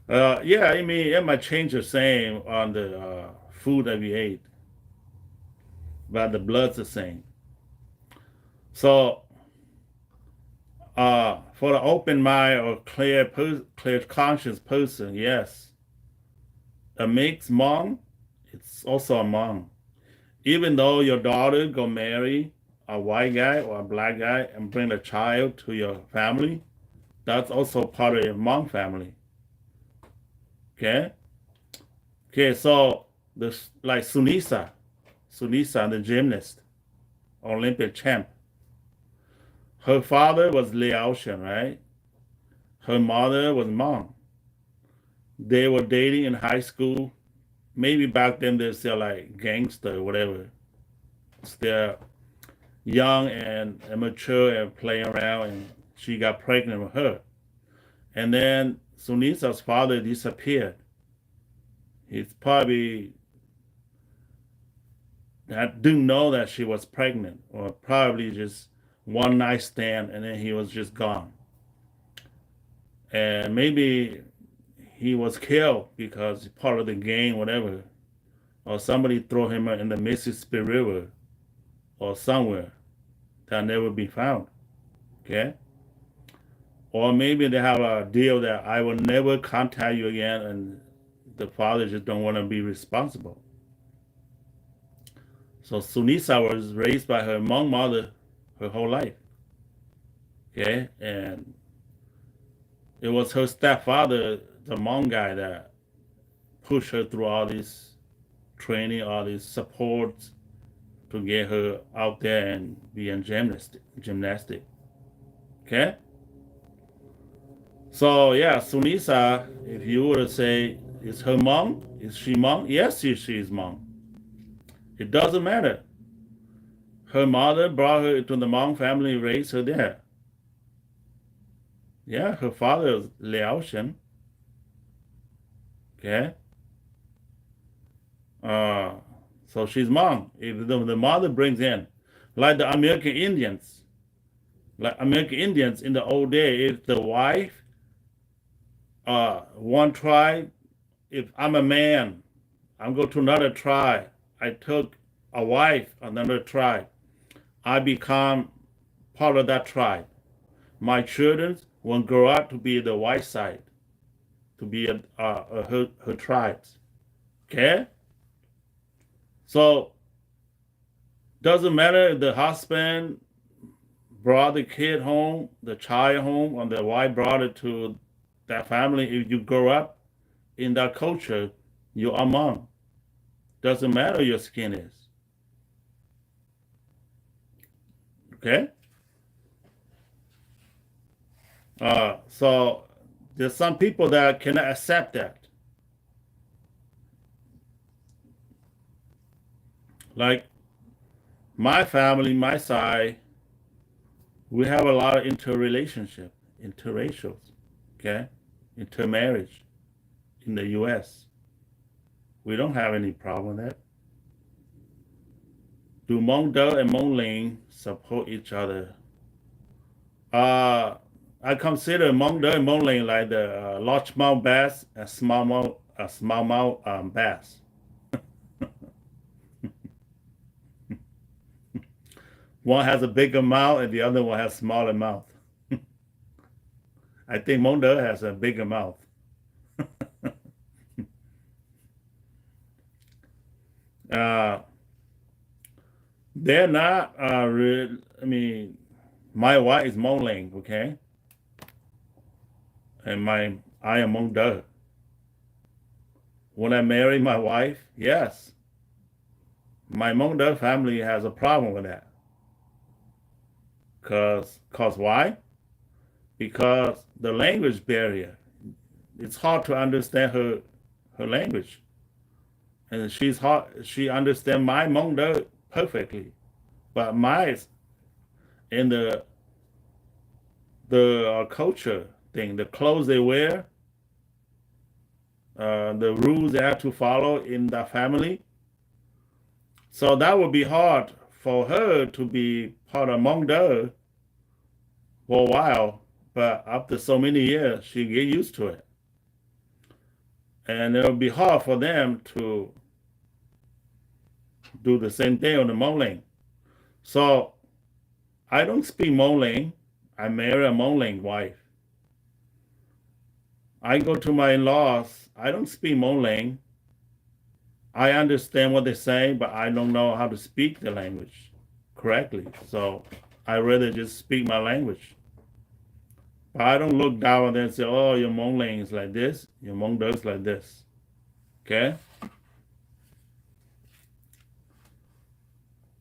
Yeah, I mean, it might change the same on the food that we ate, but the blood's the same. So, for the open mind or clear conscious person, yes, a mixed Hmong, it's also a Hmong. Even though your daughter go marry a white guy or a black guy and bring a child to your family, that's also part of your Hmong family. Okay? Okay, so this like Sunisa, the gymnast, Olympic champ. Her father was Laotian, right? Her mother was Hmong. They were dating in high school. Maybe back then they're still like gangster or whatever. Still young and immature and playing around, and she got pregnant with her. And then Sunisa's father disappeared. He's probably didn't know that she was pregnant, or probably just one night stand, and then he was just gone. And maybe he was killed because part of the gang, whatever, or somebody threw him in the Mississippi River or somewhere that never be found. Okay? Or maybe they have a deal that I will never contact you again, and the father just don't want to be responsible. So Sunisa was raised by her Hmong mother her whole life. Okay, and it was her stepfather, the Hmong guy, that pushed her through all this training, all this support to get her out there and be in gymnastic. Okay? So yeah, Sunisa, if you were to say, is her Hmong? Is she Hmong? Yes, she is Hmong. It doesn't matter. Her mother brought her into the Hmong family, raised her there. Yeah, her father is Laotian. Okay? So she's Hmong. If the mother brings in, like the American Indians, in the old day, if the wife, one tribe, if I'm a man, I'm going to another tribe, I took a wife, another tribe, I become part of that tribe. My children will grow up to be the white side, to be her tribes. Okay? So, doesn't matter if the husband brought the kid home, the child home, or the wife brought it to that family. If you grow up in that culture, you are Hmong. Doesn't matter your skin is. Okay? So there's some people that cannot accept that. Like my family, my side, we have a lot of interrelationship, interracials, okay? Intermarriage in the US. We don't have any problem with that. Do Hmong Dao and Hmong Ling support each other? I consider Hmong Dao and Hmong Ling like the largemouth bass and smallmouth bass. One has a bigger mouth and the other one has smaller mouth. I think Hmong Dao has a bigger mouth. They're not real. I mean, my wife is Hmong Ling, okay, and I am Hmong Dao. When I marry my wife, yes, my Hmong Dao family has a problem with that. Cause why? Because the language barrier. It's hard to understand her language, and she understands my Hmong Dao perfectly, but my in the culture thing, the clothes they wear, the rules they have to follow in the family. So that would be hard for her to be part of Hmong Dao for a while, but after so many years, she get used to it. And it'll be hard for them to do the same thing on the Hmong Ling. So I don't speak Hmong Ling. I marry a Hmong Ling wife. I go to my in-laws. I don't speak Hmong Ling. I understand what they're saying, but I don't know how to speak the language correctly. So I rather just speak my language. But I don't look down on them and say, oh, your Hmong Ling is like this, your Hmong Dao is like this. Okay?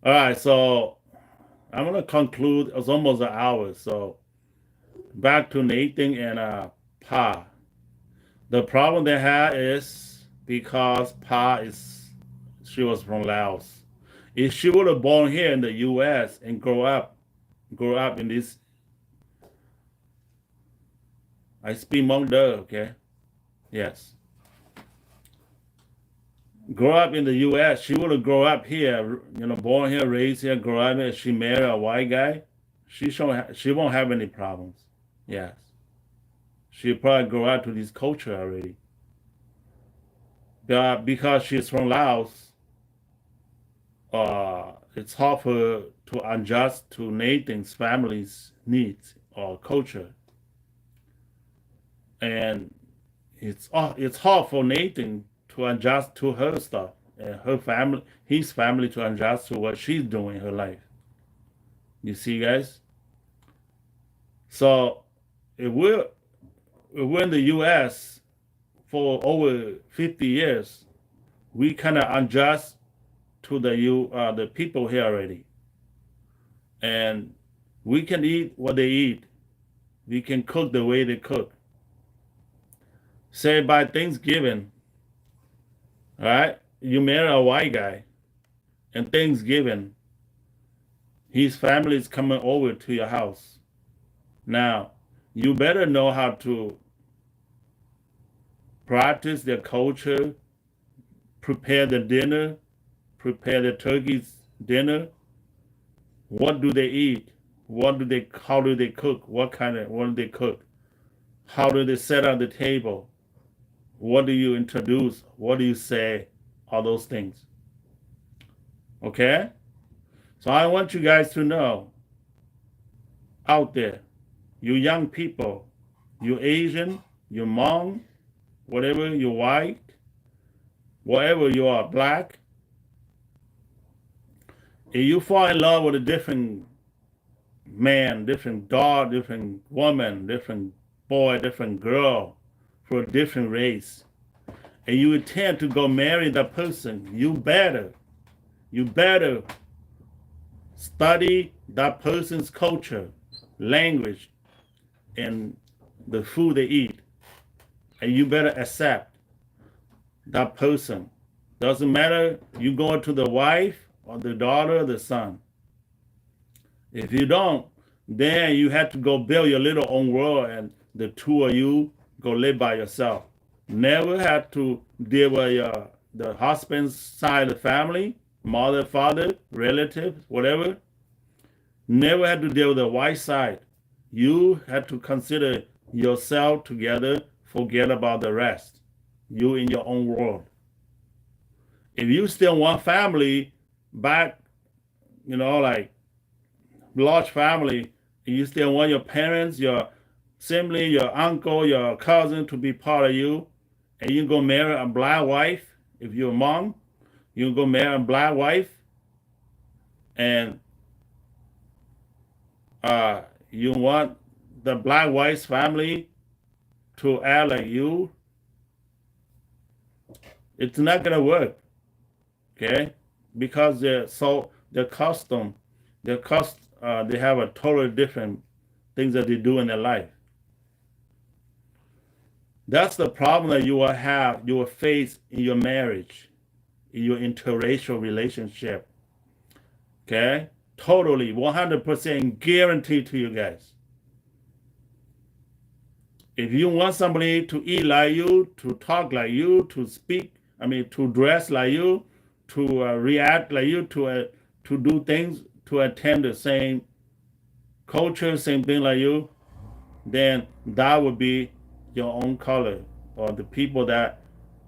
All right, so I'm going to conclude. It's almost an hour. So back to Nathan and Pa. The problem they had is because she was from Laos. If she would have born here in the U.S. and grow up in this, I speak Hmong Dao, okay? Yes. Grow up in the U.S. She would have grown up here, born here, raised here, grow up here. She married a white guy. She won't have any problems. Yes. She'll probably grow up to this culture already. But because she's from Laos, it's hard for her to adjust to Nathan's family's needs or culture. And it's hard for Nathan to adjust to her stuff and her family, his family to adjust to what she's doing in her life. You see, guys. So if we're in the U.S. for over 50 years, we kind of adjust to the people here already, and we can eat what they eat. We can cook the way they cook. Say by Thanksgiving, all right, you marry a white guy, and Thanksgiving, his family is coming over to your house. Now, you better know how to practice their culture, prepare the dinner, prepare the turkey's dinner. What do they eat? How do they cook? What do they cook? How do they set up the table? What do you introduce? What do you say? All those things. Okay? So I want you guys to know out there, you young people, you Asian, you Hmong, whatever, you white, whatever you are, black, if you fall in love with a different man, different dog, different woman, different boy, different girl, for a different race, and you intend to go marry that person, you better study that person's culture, language, and the food they eat. And you better accept that person. Doesn't matter you go to the wife or the daughter or the son. If you don't, then you have to go build your little own world and the two of you go live by yourself. Never have to deal with the husband's side of the family, mother, father, relatives, whatever. Never had to deal with the white side. You have to consider yourself together, forget about the rest. You in your own world. If you still want family back, like large family, you still want your parents, your sibling, your uncle, your cousin to be part of you, and you go marry a black wife, if you're a mom, you go marry a black wife, and you want the black wife's family to act like you, it's not gonna work, okay? Because their custom, they have a totally different things that they do in their life. That's the problem that you will face in your marriage, in your interracial relationship. Okay? Totally, 100% guaranteed to you guys. If you want somebody to eat like you, to talk like you, to dress like you, to react like you, to do things, to attend the same culture, same thing like you, then that would be your own color, or the people that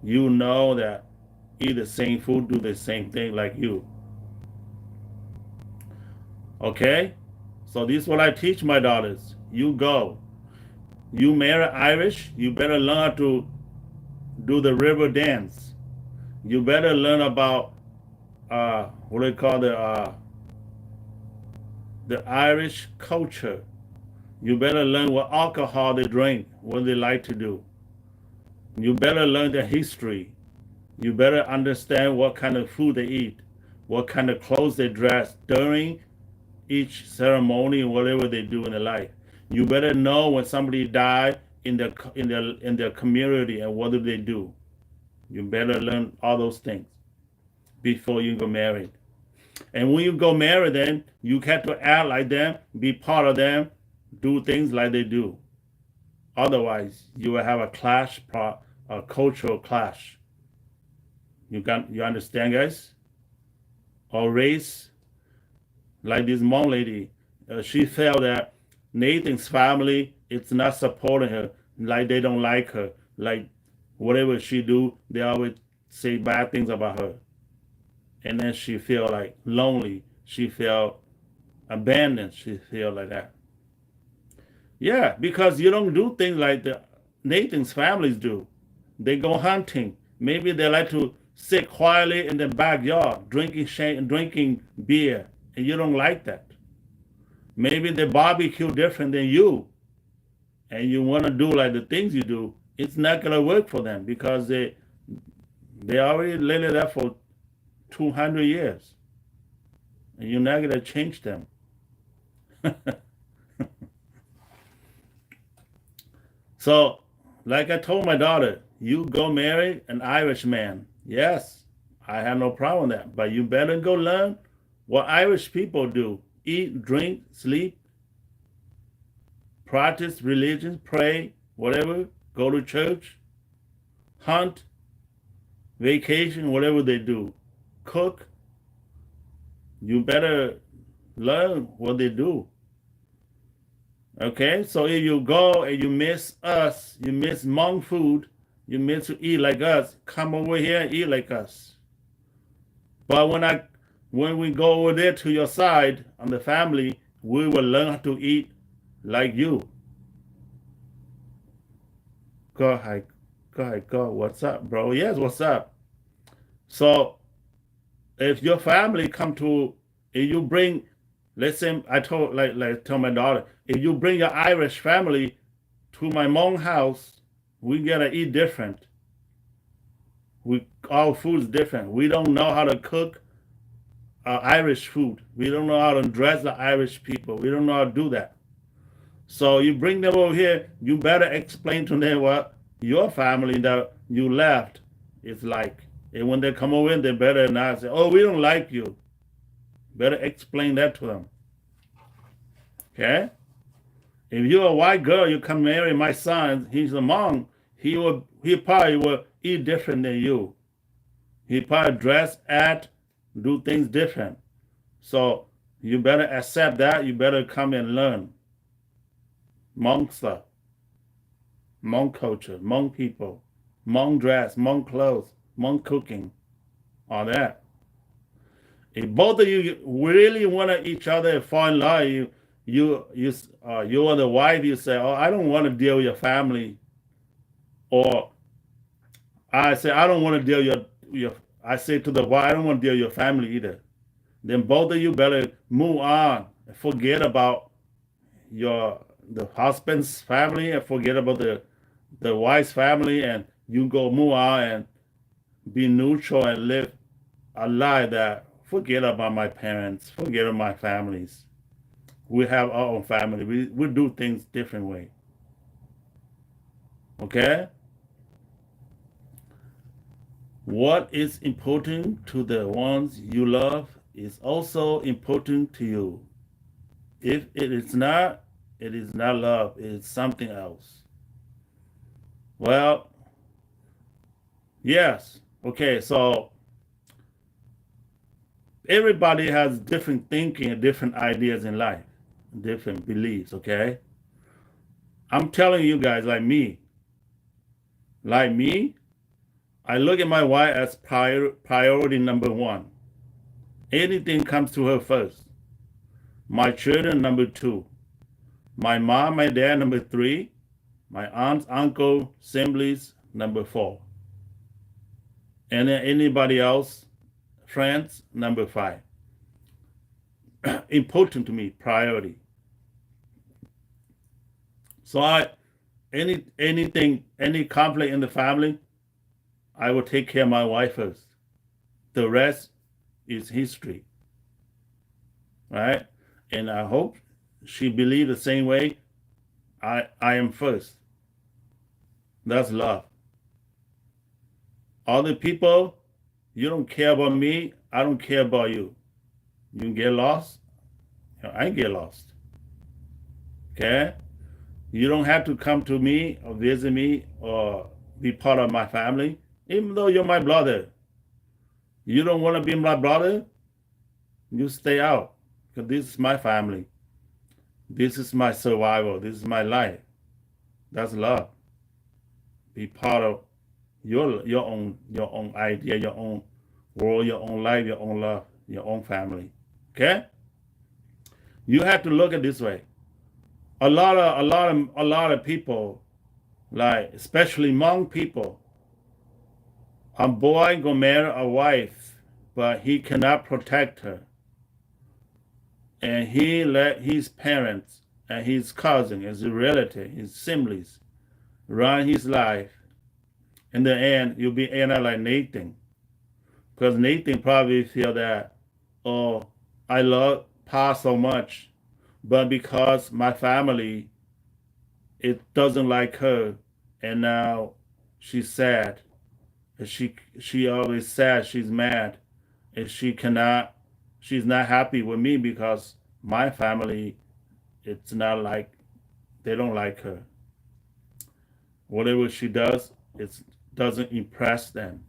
that eat the same food, do the same thing like you. Okay? So this is what I teach my daughters. You marry Irish, you better learn how to do the river dance. You better learn about what they call the Irish culture. You better learn what alcohol they drink, what they like to do. You better learn their history. You better understand what kind of food they eat, what kind of clothes they dress during each ceremony and whatever they do in their life. You better know when somebody died in their community and what do they do. You better learn all those things before you go married. And when you go marry them, you have to act like them, be part of them, do things like they do. Otherwise, you will have a cultural clash. You understand, guys? Or race, like this Hmong lady, she felt that Nathan's family is not supporting her, like they don't like her, like whatever she do, they always say bad things about her. And then she feel like lonely, she feel abandoned, she feel like that. Yeah, because you don't do things like the Nathan's families do. They go hunting. Maybe they like to sit quietly in the backyard, drinking beer, and you don't like that. Maybe they barbecue different than you, and you want to do like the things you do. It's not gonna work for them because they already lived there for 200 years, and you're not gonna change them. So, like I told my daughter, you go marry an Irish man. Yes, I have no problem with that. But you better go learn what Irish people do: eat, drink, sleep, practice religion, pray, whatever, go to church, hunt, vacation, whatever they do, cook. You better learn what they do. Okay, so if you go and you miss us, you miss Hmong food, you miss to eat like us, come over here and eat like us. But when we go over there to your side on the family, we will learn how to eat like you. Go ahead, go. What's up, bro? Yes, what's up? So if your family come to, if you bring, let's say I told tell my daughter, if you bring your Irish family to my Hmong house, we gotta eat different. Our food's different. We don't know how to cook Irish food. We don't know how to dress the Irish people. We don't know how to do that. So you bring them over here, you better explain to them what your family that you left is like. And when they come over in, they better not say, oh, we don't like you. Better explain that to them. Okay? If you're a white girl, you come marry my son, he's a Hmong, he probably will eat different than you. He probably dress, act, do things different. So you better accept that. You better come and learn Hmong stuff, Hmong culture, Hmong people, Hmong dress, Hmong clothes, Hmong cooking, all that. If both of you really want each other and fall in love, you are the wife. You say, "Oh, I don't want to deal with your family," or I say, "I don't want to deal with your." I say to the wife, "I don't want to deal with your family either." Then both of you better move on and forget about the husband's family and forget about the wife's family, and you go move on and be neutral and live a life that forget about my parents, forget about my families. We have our own family. We do things different way. Okay? What is important to the ones you love is also important to you. If it is not love, it is something else. Well, yes. Okay, so everybody has different thinking and different ideas in life, different beliefs, okay? I'm telling you guys, like me, I look at my wife as priority number one. Anything comes to her first. My children, number two. My mom, my dad, number three. My aunts, uncle, siblings, number four. And then anybody else, friends, number five. Important to me, priority. So any conflict in the family, I will take care of my wife first. The rest is history. Right? And I hope she believes the same way. I am first. That's love. Other people, you don't care about me, I don't care about you. You get lost, I get lost. Okay? You don't have to come to me or visit me or be part of my family, even though you're my brother. You don't want to be my brother, you stay out. Because this is my family. This is my survival. This is my life. That's love. Be part of your own idea, your own world, your own life, your own love, your own family. Okay? You have to look at it this way. A lot of people, like especially Hmong people, A boy gonna marry a wife, but he cannot protect her. And he let his parents and his cousin, his relative, his siblings run his life. In the end, you'll be end up like Nathan. Because Nathan probably feel that, oh, I love Pa so much, but because my family it doesn't like her, and now she's sad. And she always sad. She's mad, and she's not happy with me because my family it's not like they don't like her. Whatever she does, it doesn't impress them.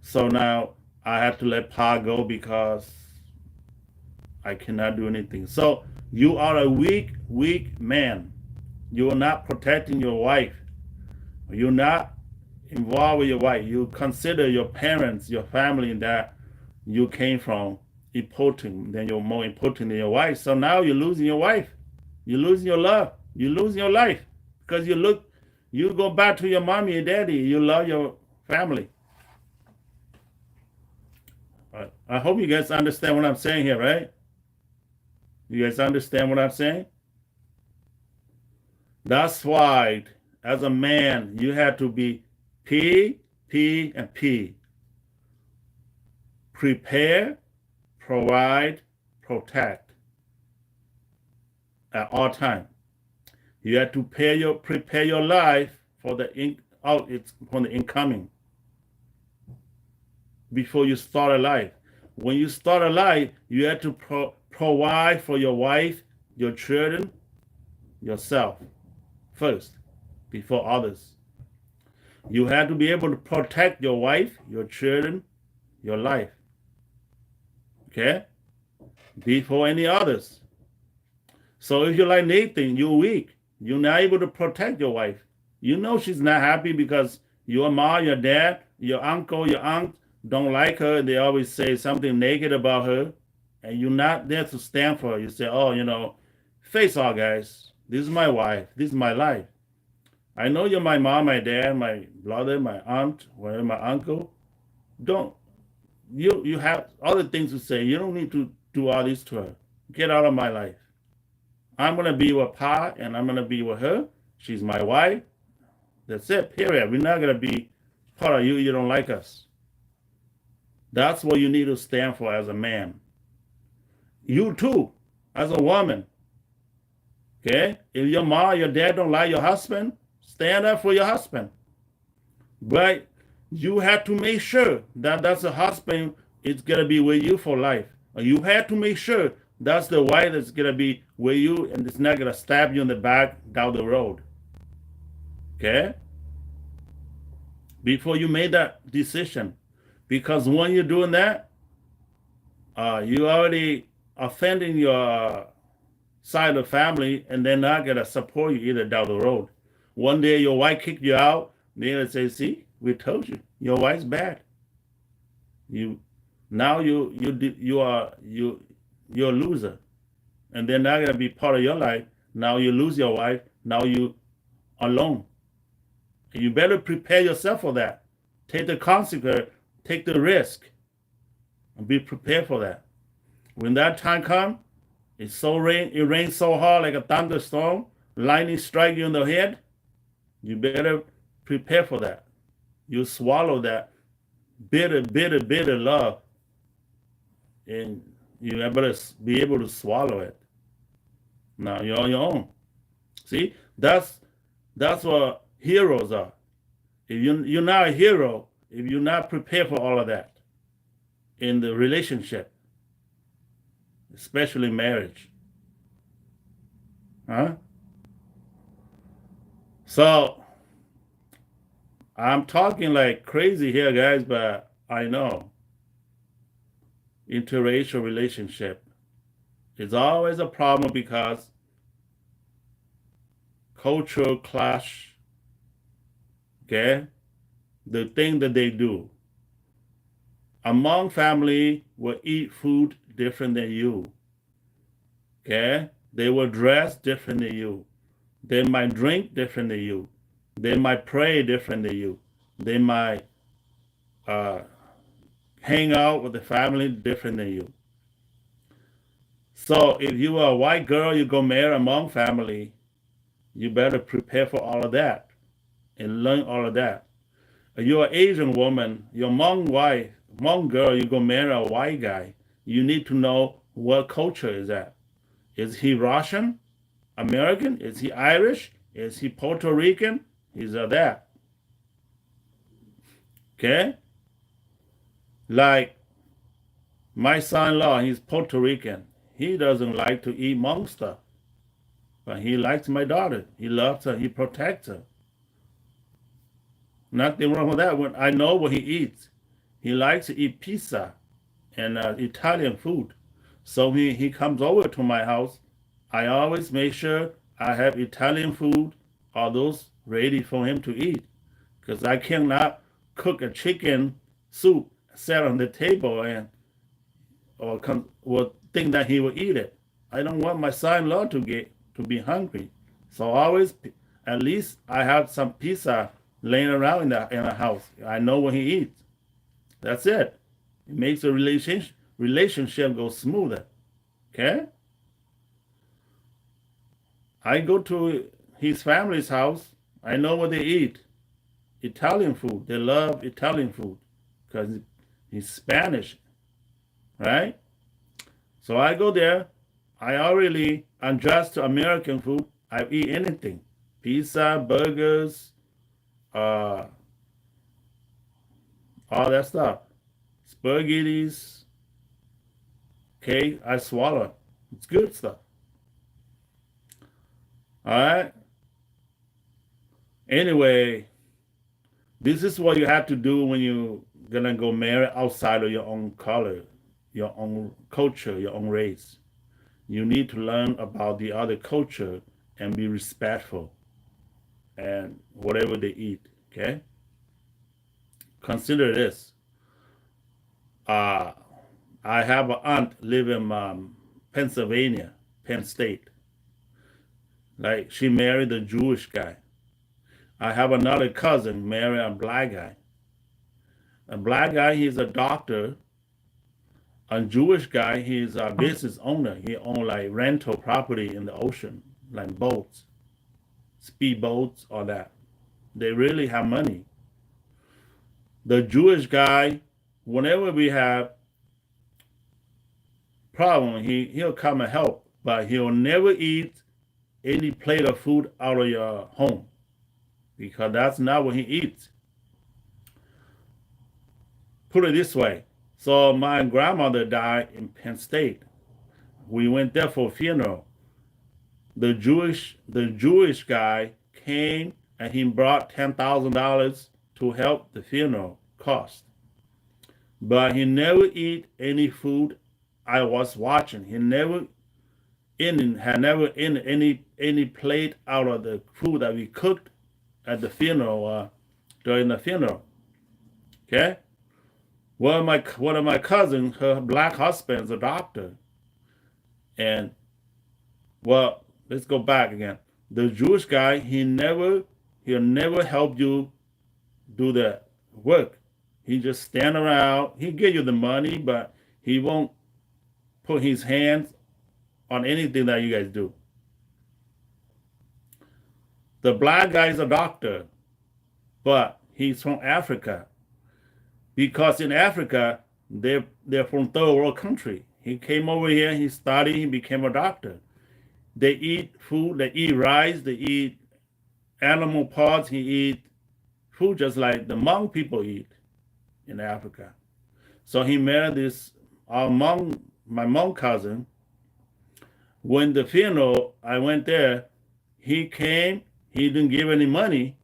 So now I have to let Pa go because I cannot do anything. So you are a weak man. You are not protecting your wife. You're not involved with your wife. You consider your parents, your family that you came from important. Then you're more important than your wife. So now you're losing your wife. You're losing your love. You're losing your life because you go back to your mommy and daddy. You love your family. I hope you guys understand what I'm saying here, right? You guys understand what I'm saying? That's why, as a man, you have to be P, P, and P. Prepare, provide, protect at all time. You have to prepare your life for the incoming before you start a life. When you start a life, you have to provide for your wife, your children, yourself first before others. You have to be able to protect your wife, your children, your life. Okay? Before any others. So if you're like Nathan, you're weak. You're not able to protect your wife. You know she's not happy because your mom, your dad, your uncle, your aunt don't like her. They always say something negative about her. And you're not there to stand for her. You say, oh, face all, guys. This is my wife. This is my life. I know you're my mom, my dad, my brother, my aunt, whatever, my uncle. Don't. You have other things to say. You don't need to do all this to her. Get out of my life. I'm going to be with Pa and I'm going to be with her. She's my wife. That's it, period. We're not going to be part of you. You don't like us. That's what you need to stand for as a man. You too, as a woman. Okay? If your mom, your dad don't like your husband, stand up for your husband. But you have to make sure that that's a husband is going to be with you for life. You have to make sure that's the wife that's going to be with you and it's not going to stab you in the back down the road. Okay? Before you made that decision. Because when you're doing that, you already offending your side of the family and they're not going to support you either down the road. One day your wife kicked you out, they're going to say, see, we told you, your wife's bad. You're a loser. And they're not going to be part of your life. Now you lose your wife. Now you alone. And you better prepare yourself for that. Take the consequence. Take the risk. And be prepared for that. When that time comes, it rains so hard like a thunderstorm. Lightning strike you in the head. You better prepare for that. You swallow that bitter love. And you better be able to swallow it. Now you're on your own. See, that's what heroes are. If you're not a hero, if you're not prepared for all of that in the relationship, especially marriage. Huh? So I'm talking like crazy here, guys, but I know interracial relationship is always a problem because cultural clash. Okay? The thing that they do. Hmong family will eat food different than you. Okay? They will dress different than you. They might drink different than you. They might pray different than you. They might hang out with the family different than you. So if you are a white girl, you go marry a Hmong family, you better prepare for all of that and learn all of that. If you're an Asian woman, your Hmong wife, Hmong girl, you go marry a white guy, you need to know what culture is that. Is he Russian, American? Is he Irish? Is he Puerto Rican? Is that. Okay? Like my son-in-law, he's Puerto Rican. He doesn't like to eat Hmong stuff. But he likes my daughter. He loves her. He protects her. Nothing wrong with that. When I know what he eats, he likes to eat pizza and Italian food. So he comes over to my house. I always make sure I have Italian food or those ready for him to eat. Because I cannot cook a chicken soup, set on the table, and will think that he will eat it. I don't want my son-in-law to be hungry. So always, at least I have some pizza laying around in the house. I know what he eats. That's it. It makes the relationship go smoother. Okay? I go to his family's house. I know what they eat. Italian food. They love Italian food because he's Spanish, right? So I go there. I already adjust to American food. I eat anything. Pizza, burgers, all that stuff. Spaghettis. Okay, I swallow. It's good stuff. All right. Anyway, this is what you have to do when you're gonna go marry outside of your own color, your own culture, your own race. You need to learn about the other culture and be respectful and whatever they eat. Okay. Consider this. Uh, I have an aunt live in Pennsylvania, Penn State. Like she married a Jewish guy. I have another cousin marry a black guy. A black guy, he's a doctor. A Jewish guy, he's a business owner. He owns like rental property in the ocean, like boats, speed boats, all that. They really have money. The Jewish guy, whenever we have problem, he'll come and help, but he'll never eat any plate of food out of your home because that's not what he eats. Put it this way. So my grandmother died in Penn State. We went there for a funeral. The Jewish guy came and he brought $10,000 to help the funeral cost. But he never eat any food I was watching. He never had never eaten any plate out of the food that we cooked at the funeral during the funeral. Okay? One of my cousins, her black husband's a doctor. And well, let's go back again. The Jewish guy, he'll never help you do the work. He just stand around. He'll give you the money, but he won't put his hands on anything that you guys do. The black guy is a doctor, but he's from Africa. Because in Africa, they're from third world country. He came over here, he studied, he became a doctor. They eat food, they eat rice, they eat animal parts, he eat food just like the Hmong people eat in Africa. So he married my Hmong cousin. When the funeral, I went there, he came, he didn't give any money,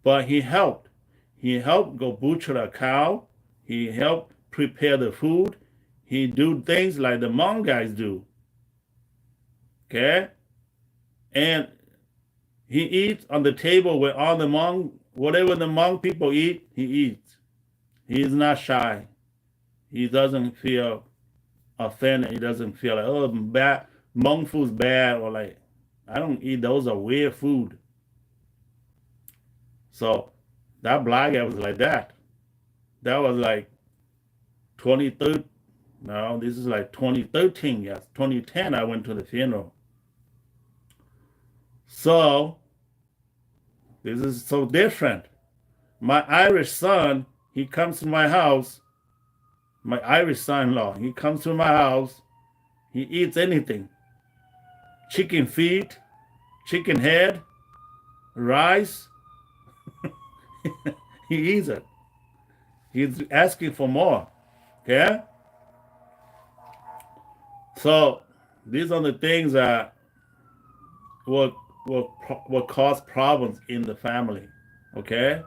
but he helped. He helped go butcher a cow. He helped prepare the food. He do things like the Hmong guys do. Okay? And he eats on the table where all the Hmong, whatever the Hmong people eat, he eats. He is not shy. He doesn't feel offended. He doesn't feel like, oh, bad, Hmong food's bad, or like, I don't eat those are weird food. So that black guy was like that. That was like 2013. No, this is like 2013. Yes, 2010. I went to the funeral. So this is so different. My Irish son, he comes to my house. My Irish son-in-law, he comes to my house. He eats anything: chicken feet, chicken head, rice. He eats it. He's asking for more. Okay, so these are the things that will will cause problems in the family. Okay,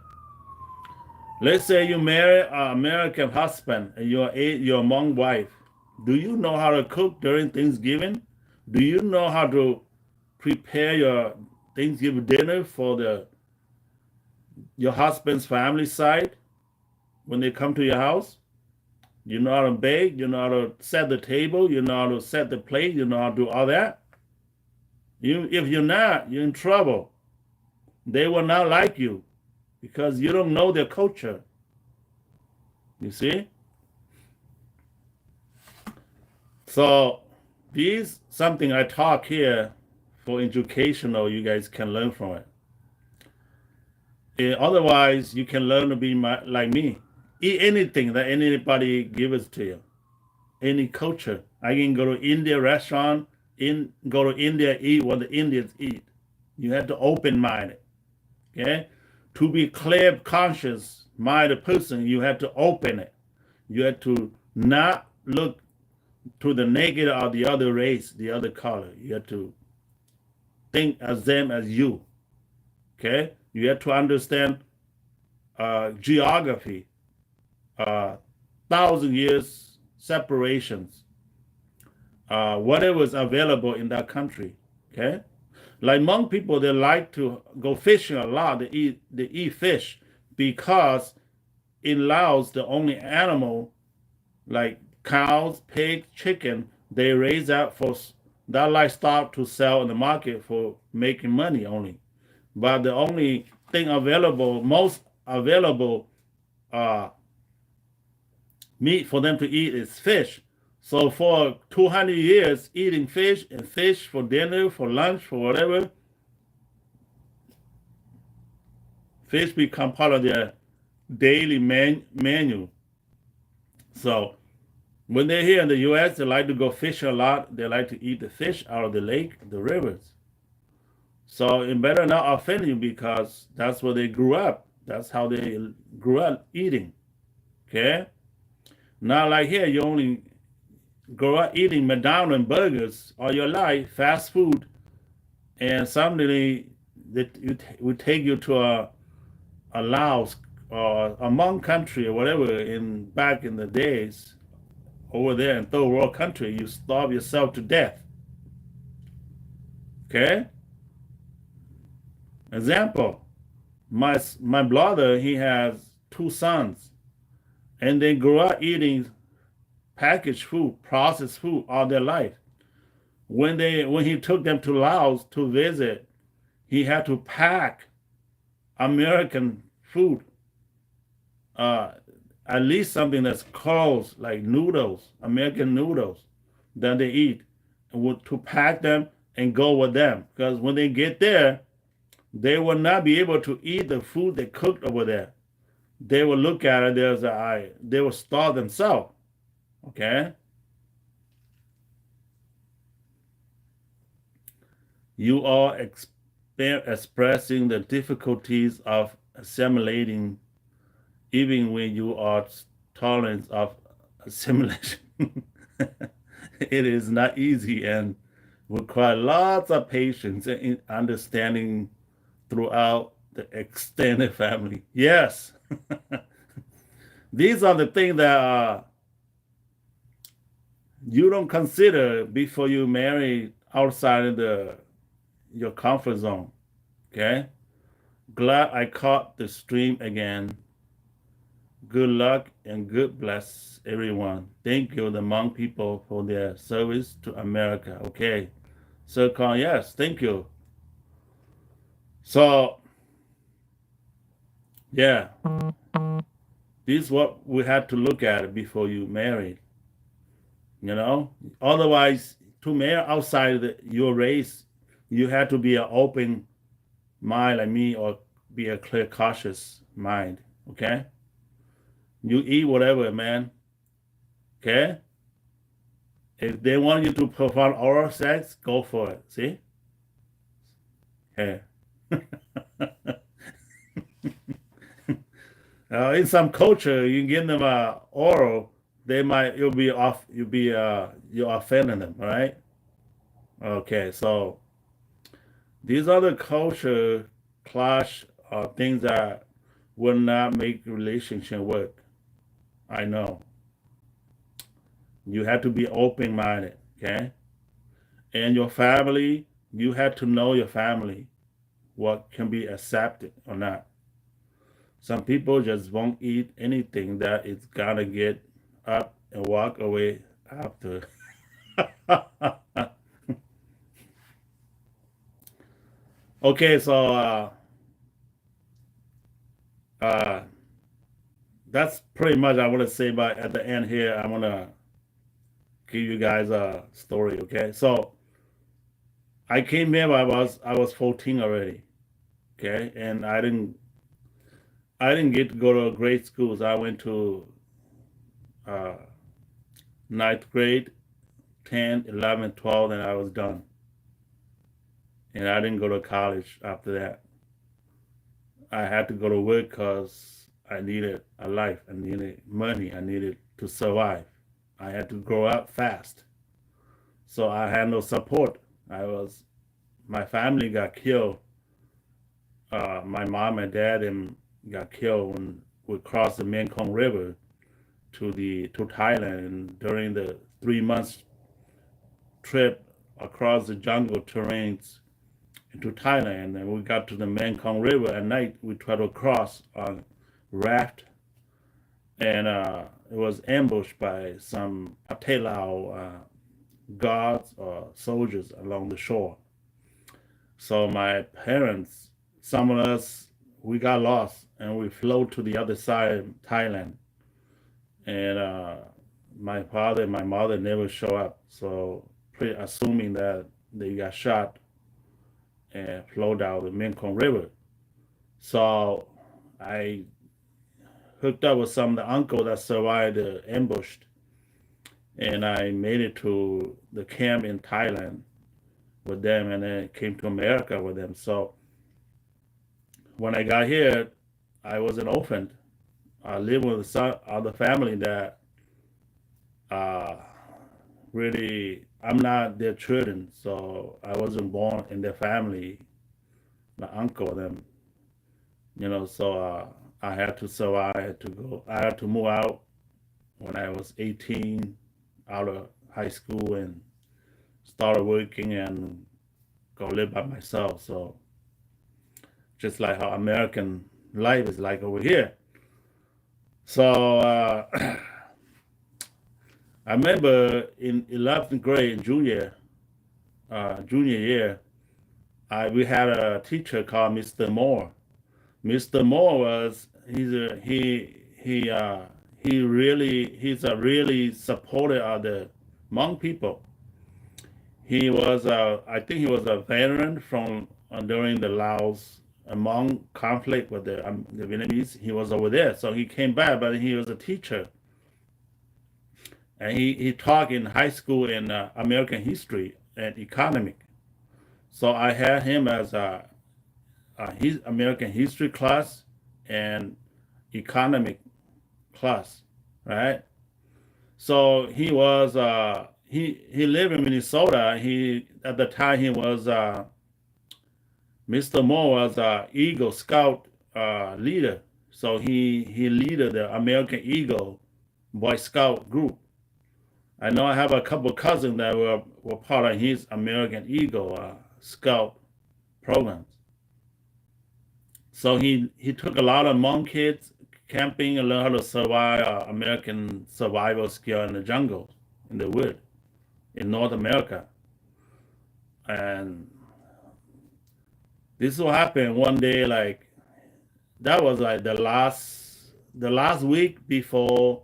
let's say you marry an American husband and you're Hmong wife. Do you know how to cook during Thanksgiving? Do you know how to prepare your Thanksgiving dinner for your husband's family side when they come to your house? You know how to bake, you know how to set the table, you know how to set the plate, you know how to do all that. If you're not, you're in trouble. They will not like you because you don't know their culture. You see? So these something I talk here for educational, you guys can learn from it. Otherwise, you can learn to be like me. Eat anything that anybody gives to you. Any culture. I can go to India restaurant, go to India, eat what the Indians eat. You have to open mind it. Okay? To be clear conscious minded person, you have to open it. You have to not look to the negative of the other race, the other color. You have to think as them as you. Okay? You have to understand geography, 1,000 years separations, whatever is available in that country. Okay, like Hmong people, they like to go fishing a lot. They eat fish because in Laos, the only animal like cows, pigs, chicken, they raise that for that livestock to sell in the market for making money only. But the only thing available, most available uh, meat for them to eat is fish. So for 200 years, eating fish and fish for dinner, for lunch, for whatever, fish become part of their daily menu. So when they're here in the U.S., they like to go fish a lot. They like to eat the fish out of the lake, the rivers. So it better not offend you because that's where they grew up. That's how they grew up eating. Okay? Not like here, you only grow up eating McDonald's and burgers all your life, fast food, and suddenly it would take you to a Laos or a Hmong country or whatever in back in the days over there in third world country, you starve yourself to death. Okay? Example, my brother, he has two sons, and they grew up eating packaged food, processed food all their life. When he took them to Laos to visit, he had to pack American food, uh, at least something that's close, like noodles, American noodles that they eat, and to pack them and go with them. Because when they get there, they will not be able to eat the food they cooked over there. They will look at it, they will starve themselves. Okay? You are expressing the difficulties of assimilating even when you are tolerant of assimilation. It is not easy and require lots of patience and understanding throughout the extended family. Yes, these are the things that you don't consider before you marry outside of your comfort zone. Okay, glad I caught the stream again. Good luck and good bless everyone. Thank you, the Hmong people, for their service to America. Okay. So, yes, thank you. So, yeah, This is what we had to look at before you marry. You know, otherwise, to marry outside your race, you had to be an open mind like me, or be a clear, cautious mind. Okay, you eat whatever, man. Okay, if they want you to perform oral sex, go for it. See, hey. In some culture, you give them oral, they might you'll be off. You're offending them, right? Okay, so these other culture clash are things that will not make relationship work. I know. You have to be open minded, okay? And your family, you have to know your family, what can be accepted or not. Some people just won't eat anything that is gonna get up and walk away after. Okay, so uh, that's pretty much I want to say. But at the end here, I'm gonna give you guys a story. Okay, so I came here. I was 14 already. Okay, and I didn't get to go to grade schools. I went to uh, ninth grade, 10, 11, 12, and I was done. And I didn't go to college after that. I had to go to work because I needed a life. I needed money. I needed to survive. I had to grow up fast. So I had no support. My family got killed. My mom and dad and got killed when we crossed the Mekong River to Thailand. And during the 3 months trip across the jungle terrains into Thailand, and we got to the Mekong River at night. We tried to cross on raft, and it was ambushed by some Patelao guards or soldiers along the shore. So my parents, some of us, we got lost and we flew to the other side of Thailand. And my father and my mother never show up. So assuming that they got shot and flowed down the Mekong River. So I hooked up with some of the uncle that survived the ambush, and I made it to the camp in Thailand with them, and then came to America with them. So when I got here, I was an orphan. I lived with some other family that uh, really I'm not their children, so I wasn't born in their family. My uncle them, so I had to survive. I had to go. I had to move out when I was 18, out of high school, and started working and go live by myself. So just like how American life is like over here. So I remember in 11th grade, junior year, we had a teacher called Mr. Moore. Mr. Moore was he's a really supporter of the Hmong people. I think he was a veteran from during the Laos Hmong conflict with the Vietnamese. He was over there, so he came back, but he was a teacher, and he taught in high school in American history and economic. So I had him as his American history class and economic class, right? So he lived in Minnesota. He at the time he was Mr. Moore was a Eagle Scout leader. So he leaded the American Eagle Boy Scout group. I know I have a couple cousins that were part of his American Eagle Scout programs. So he took a lot of Hmong kids camping and learn how to survive American survival skill in the jungle, in the wood, in North America. And this will happen one day. Like that was like the last. the last week before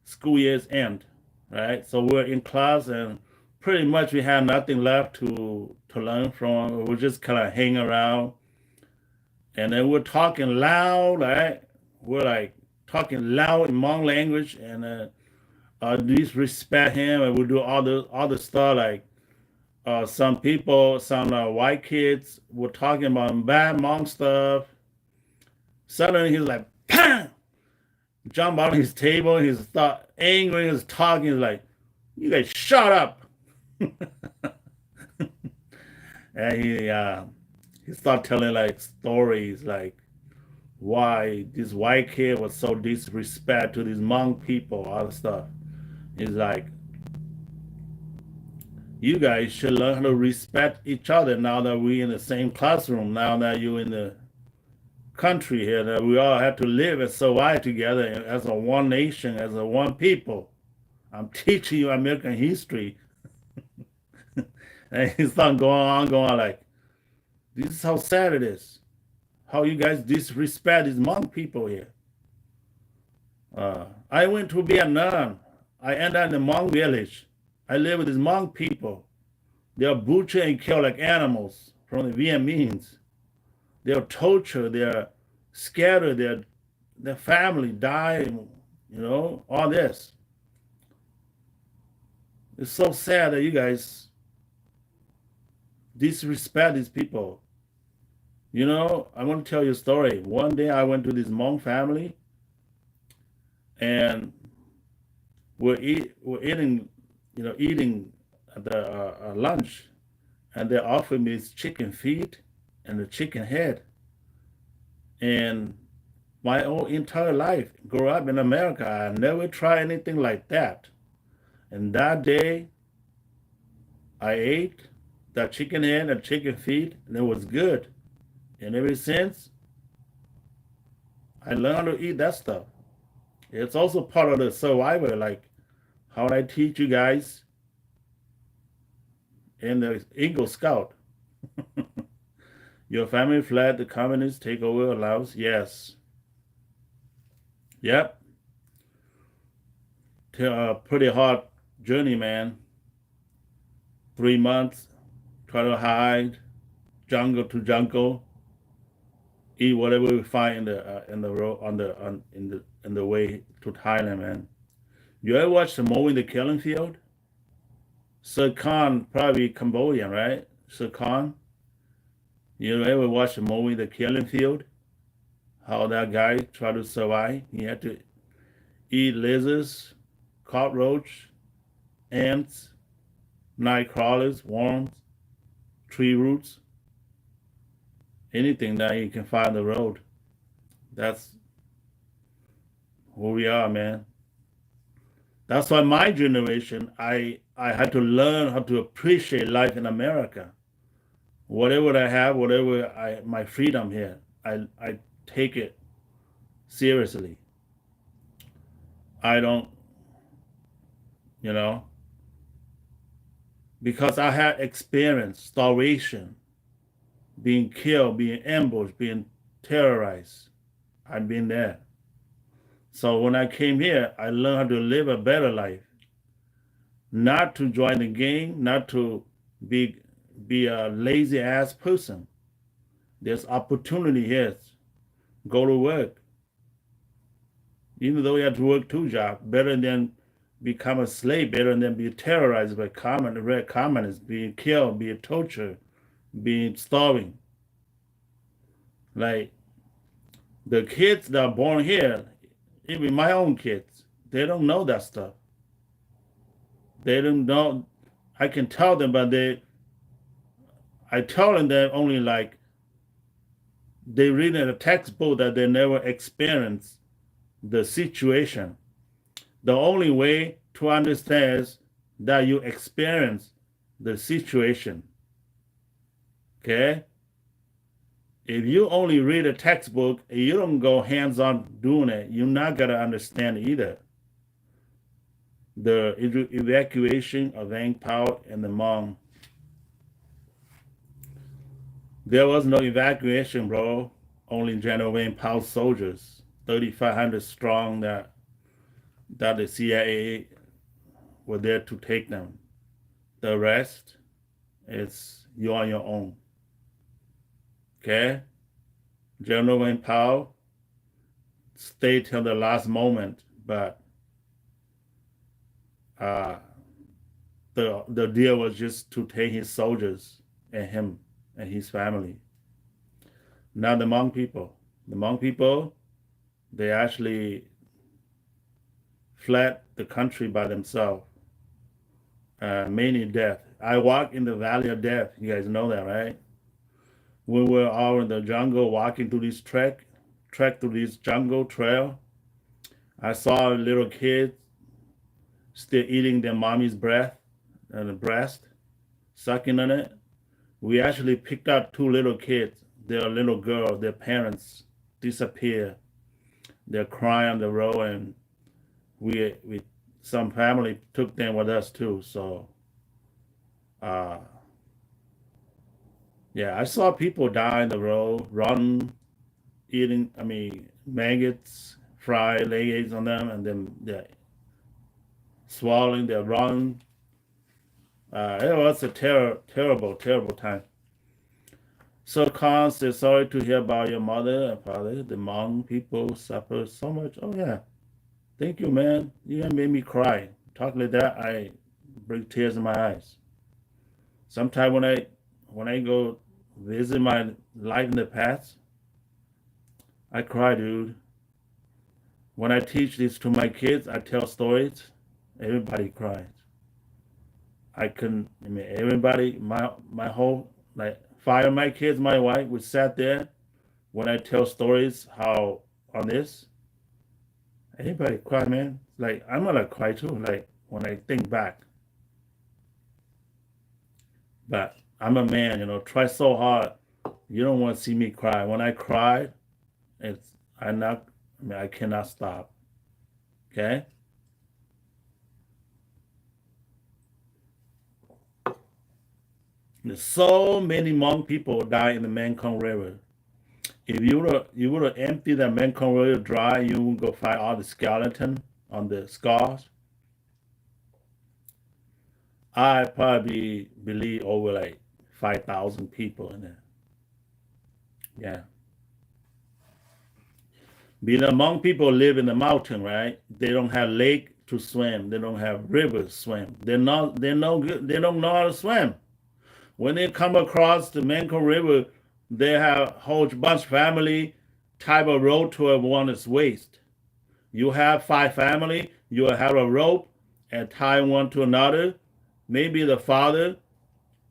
school year's end, right? So we're in class and pretty much we had nothing left to learn from. We just kind of hang around, and then we're talking loud, right? We're like talking loud in Hmong language, and disrespect him, and we do all the stuff like some people, some white kids were talking about bad Hmong stuff. Suddenly he's like, "Pam!" Jump on his table. He's start angry. He's talking. He's like, "You guys shut up!" And he started telling like stories like why this white kid was so disrespect to these Hmong people, all the stuff. He's like, you guys should learn how to respect each other now that we're in the same classroom, now that you're in the country here, that we all have to live and survive together as a one nation, as a one people. I'm teaching you American history. And he started going on like, this is how sad it is. How you guys disrespect these Hmong people here. I went to Vietnam. I ended up in the Hmong village. I live with these Hmong people. They are butchered and killed like animals from the Vietnamese. They are tortured. They are scattered. Their family die. All this. It's so sad that you guys disrespect these people. I want to tell you a story. One day I went to this Hmong family, and we're eating at the lunch, and they offered me this chicken feet and the chicken head. And my whole entire life, grew up in America, I never tried anything like that. And that day, I ate that chicken head and chicken feet, and it was good. And ever since, I learned to eat that stuff. It's also part of the survivor, like how I teach you guys in the Eagle Scout. Your family fled the communist takeover of Laos? Yes. Yep. Pretty hard journey, man. 3 months, try to hide, jungle to jungle, eat whatever we find in the road in the way to Thailand, man. You ever watch the movie The Killing Field? Sir Khan, probably Cambodian, right? Sir Khan. You ever watch the movie The Killing Field? How that guy tried to survive? He had to eat lizards, cockroach, ants, night crawlers, worms, tree roots, anything that he can find on the road. That's who we are, man. That's why my generation, I had to learn how to appreciate life in America. Whatever I have, my freedom here, I take it seriously. I don't, because I had experienced starvation, being killed, being ambushed, being terrorized. I've been there. So when I came here, I learned how to live a better life. Not to join the gang, not to be a lazy ass person. There's opportunity here. Go to work. Even though you have to work 2 jobs, better than become a slave, better than be terrorized by red communists, being killed, being tortured, being starving. Like the kids that are born here, even my own kids, they don't know that stuff. They don't know. I can tell them, but I tell them that only like they read in a textbook that they never experience the situation. The only way to understand is that you experience the situation. Okay? If you only read a textbook and you don't go hands-on doing it, you're not gonna understand either. The evacuation of Vang Pao and the Hmong. There was no evacuation, bro. Only General Vang Pao soldiers 3,500 strong that the CIA were there to take them. The rest is you on your own. Okay? General Wayne Powell stayed till the last moment, but uh, the deal was just to take his soldiers and him and his family. Now the Hmong people, they actually fled the country by themselves. Many death. I walk in the valley of death. You guys know that, right? We were all in the jungle walking through this trek through this jungle trail. I saw little kids still eating their mommy's breath and the breast, sucking on it. We actually picked up two little kids. Their little girl, their parents disappeared. They're crying on the road, and we some family took them with us too. So, yeah, I saw people die on the road, run, eating. I mean, maggots, fried legs on them, and then they're swallowing. They run. It was a terrible time. So Khan says, sorry to hear about your mother and father. The Hmong people suffer so much. Oh yeah. Thank you, man. You made me cry. Talking like that, I bring tears in my eyes. Sometimes when I go visit my life in the past, I cry, dude. When I teach this to my kids, I tell stories, everybody cries. Everybody, my whole, like, 5 of my kids, my wife, we sat there when I tell stories how on this, anybody cry, man. Like, I'm gonna cry too, like, when I think back. But I'm a man, try so hard. You don't want to see me cry. When I cry, I cannot stop. Okay? There's so many Hmong people die in the Mekong River. If you would have emptied the Mekong River dry, you would go find all the skeleton on the scars. I probably believe over like 5,000 people in there. Yeah. Being Hmong people live in the mountain, right? They don't have lake to swim. They don't have rivers to swim. They're no good. They don't know how to swim. When they come across the Mekong River, they have a whole bunch of family tie a rope to one's waist. You have 5 family, you have a rope and tie one to another. Maybe the father,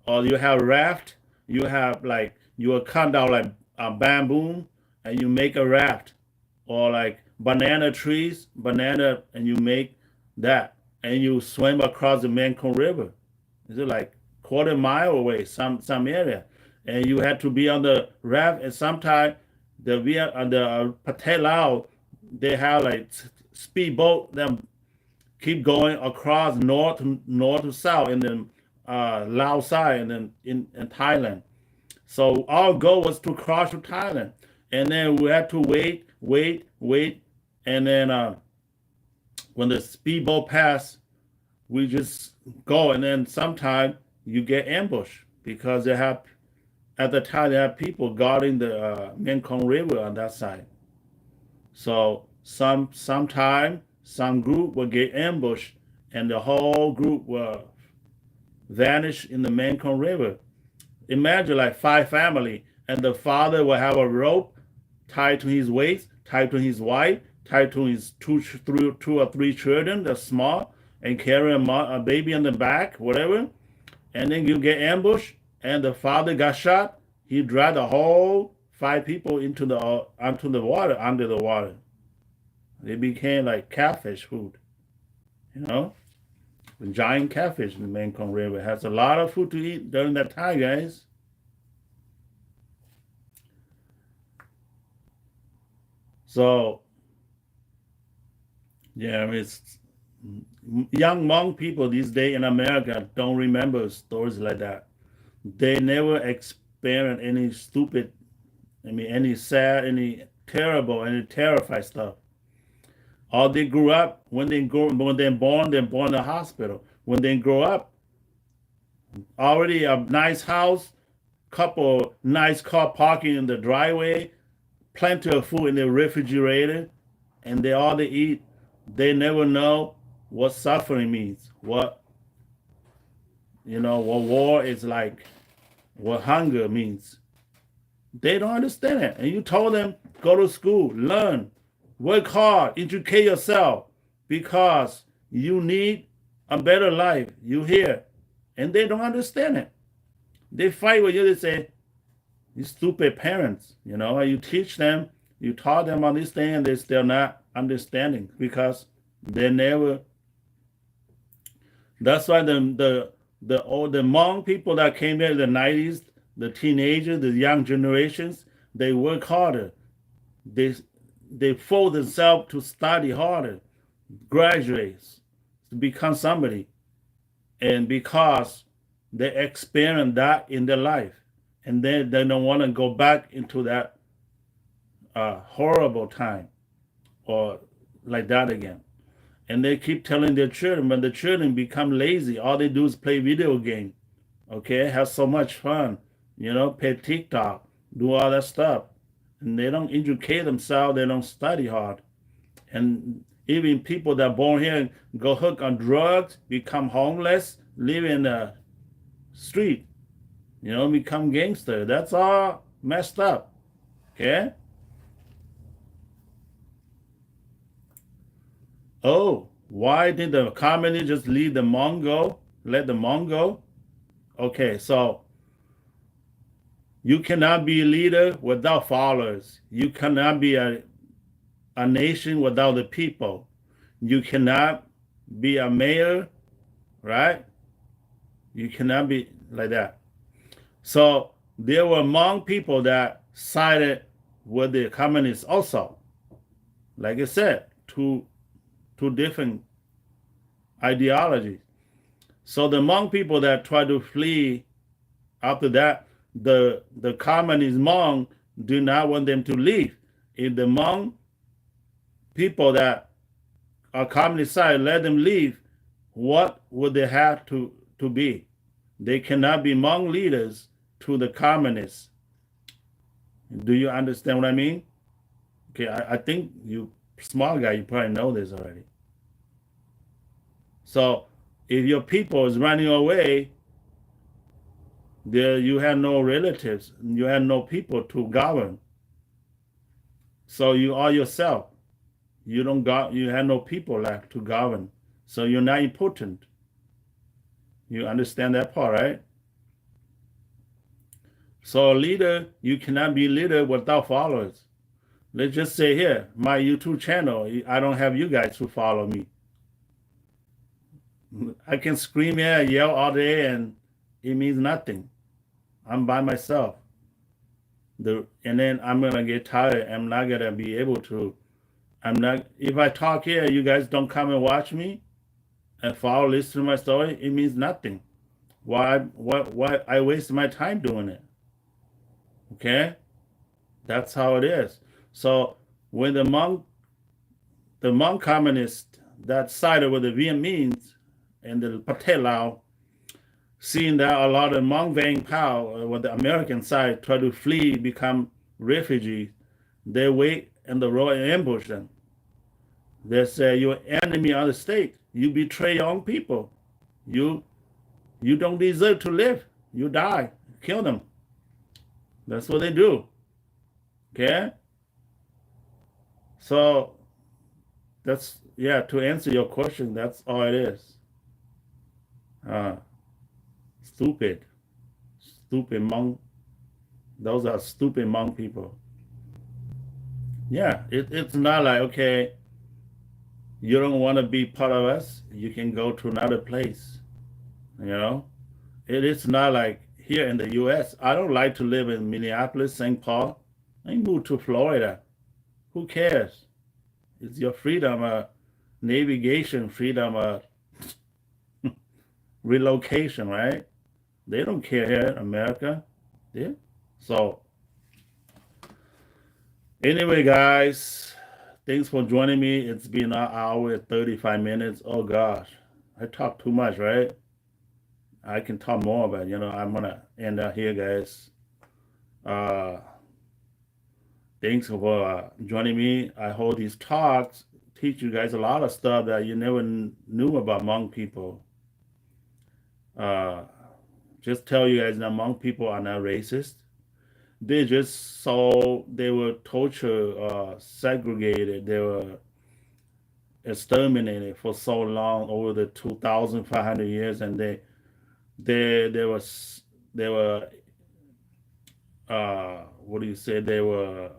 or you have a raft. You have like you will cut down like a bamboo and you make a raft, or like banana trees, and you make that, and you swim across the Mekong River. Is it like quarter-mile away, some area, and you had to be on the raft. And sometimes the Patelao, they have like speedboat them keep going across north to south, and then Lao side, and then in Thailand. So our goal was to cross to Thailand, and then we had to wait, and then when the speedboat pass, we just go, and then sometimes you get ambushed because they have at the time they have people guarding the Mekong River on that side. So sometime some group will get ambushed, and the whole group will vanish in the Mekong River. Imagine like 5 family, and the father will have a rope tied to his waist, tied to his wife, tied to his two or three children that's small, and carry a baby on the back, whatever. And then you get ambushed, and the father got shot. He dragged the whole 5 people into the onto the water, under the water. They became like catfish food, you know. The giant catfish in the Mekong River has a lot of food to eat during that time, guys. So, yeah, it's young Hmong people these days in America don't remember stories like that. They never experienced any stupid, any sad, any terrible and terrifying stuff. Or they grew up when they're born, they're born in the hospital. When they grow up, already a nice house, couple nice car parking in the driveway, plenty of food in the refrigerator, and all they eat. They never know what suffering means, what what war is like, what hunger means. They don't understand it. And you told them, go to school, learn, work hard, educate yourself, because you need a better life. You hear, and they don't understand it. They fight with you. They say, you stupid parents, you teach them, you taught them on this thing, and they're still not understanding because they never. That's why the Hmong people that came here in the 90s, the teenagers, the young generations, they work harder. They force themselves to study harder, graduate, to become somebody, and because they experience that in their life, and then they don't want to go back into that horrible time or like that again. And they keep telling their children, when the children become lazy, all they do is play video game, okay, have so much fun, play TikTok, do all that stuff. And they don't educate themselves, they don't study hard. And even people that are born here go hook on drugs, become homeless, live in the street, become gangster. That's all messed up, okay? Oh, why did the communists just leave the Hmong go? Let the Hmong go? Okay, so you cannot be a leader without followers. You cannot be a nation without the people. You cannot be a mayor, right? You cannot be like that. So there were Hmong people that sided with the communists also. Like I said, two different ideologies. So the Hmong people that tried to flee after that, the communist Hmong do not want them to leave. If the Hmong people that are communist side let them leave, what would they have to be? They cannot be Hmong leaders to the communists. Do you understand what I mean? Okay, I think you smart guy, you probably know this already. So if your people is running away, there you have no relatives, you have no people to govern. So you are yourself. You have no people left to govern. So you're not important. You understand that part, right? So a leader, you cannot be a leader without followers. Let's just say here, my YouTube channel, I don't have you guys to follow me. I can scream here, yell all day, and it means nothing. I'm by myself. And then I'm gonna get tired. I'm not gonna be able to. If I talk here, you guys don't come and watch me and follow, listen to my story, it means nothing. Why I waste my time doing it? Okay? That's how it is. So when the Hmong communists that sided with the Vietnamese and the Patelao, seeing that a lot of Hmong Vang Pao with the American side try to flee, become refugees, they wait in the road and ambush them. They say, you're enemy of the state. You betray your own people. You don't deserve to live. You die. Kill them. That's what they do. Okay? So that's, to answer your question, that's all it is. Stupid Hmong. Those are stupid Hmong people. Yeah, it's not like, okay, you don't want to be part of us, you can go to another place. It is not like here in the US. I don't like to live in Minneapolis, St. Paul. I move to Florida. Who cares? It's your freedom, navigation, freedom, relocation, right? They don't care here in America. Yeah. So Anyway, guys, thanks for joining me. It's been an hour and 35 minutes. Oh gosh, I talk too much, right? I can talk more, but I'm gonna end up here, guys. Uh, thanks for joining me. I hope these talks teach you guys a lot of stuff that you never knew about Hmong people. Uh, just tell you guys that Hmong people are not racist. They were tortured, segregated, they were exterminated for so long over the 2,500 years, and they were what do you say? They were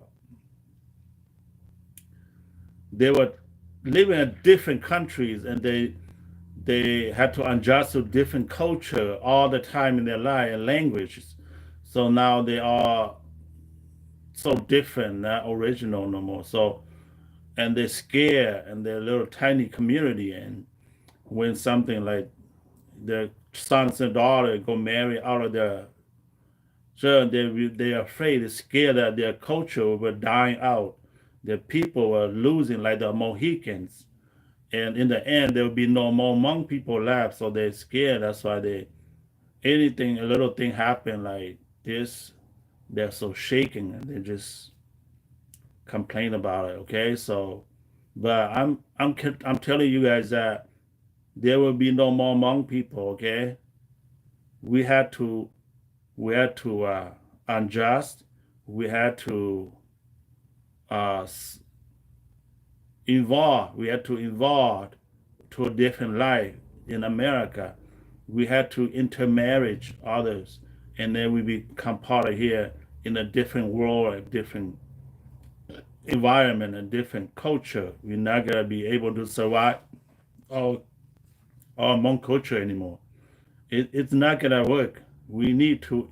living in different countries, and they had to adjust to different culture all the time in their life and languages. So now they are so different, not original no more. So and they're scared and their little tiny community, and when something like their sons and daughter go marry out of their so they're afraid, they're scared that their culture will dying out, their people are losing like the Mohicans, and in the end there will be no more Hmong people left, so they're scared. That's why they anything a little thing happen like this, they're so shaken and they just complain about it. Okay, so but I'm telling you guys that there will be no more Hmong people. Okay, we had to we had to adjust. We had to uh, evolve. We had to evolve to a different life in America. We had to intermarriage others, and then we become part of here in a different world, a different environment, a different culture. We're not gonna be able to survive our Hmong culture anymore. It's not gonna work. We need to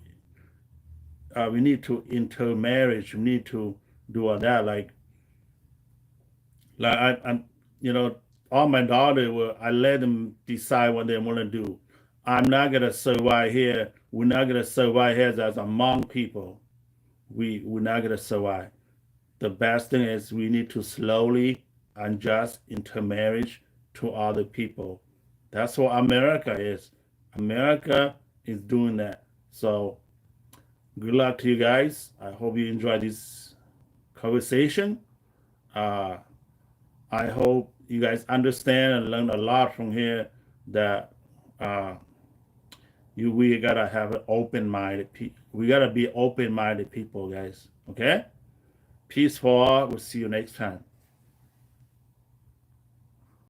intermarriage. We need to do all that. Like I'm, all my daughter will. I let them decide what they want to do. I'm not gonna survive here. We're not gonna survive here as a Hmong people. We're not gonna survive. The best thing is we need to slowly adjust intermarriage to other people. That's what America is. America is doing that. So good luck to you guys. I hope you enjoy this conversation. Uh, I hope you guys understand and learn a lot from here. That uh, we gotta have an open-minded. We gotta be open-minded people, guys. Okay. Peace for all. We'll see you next time.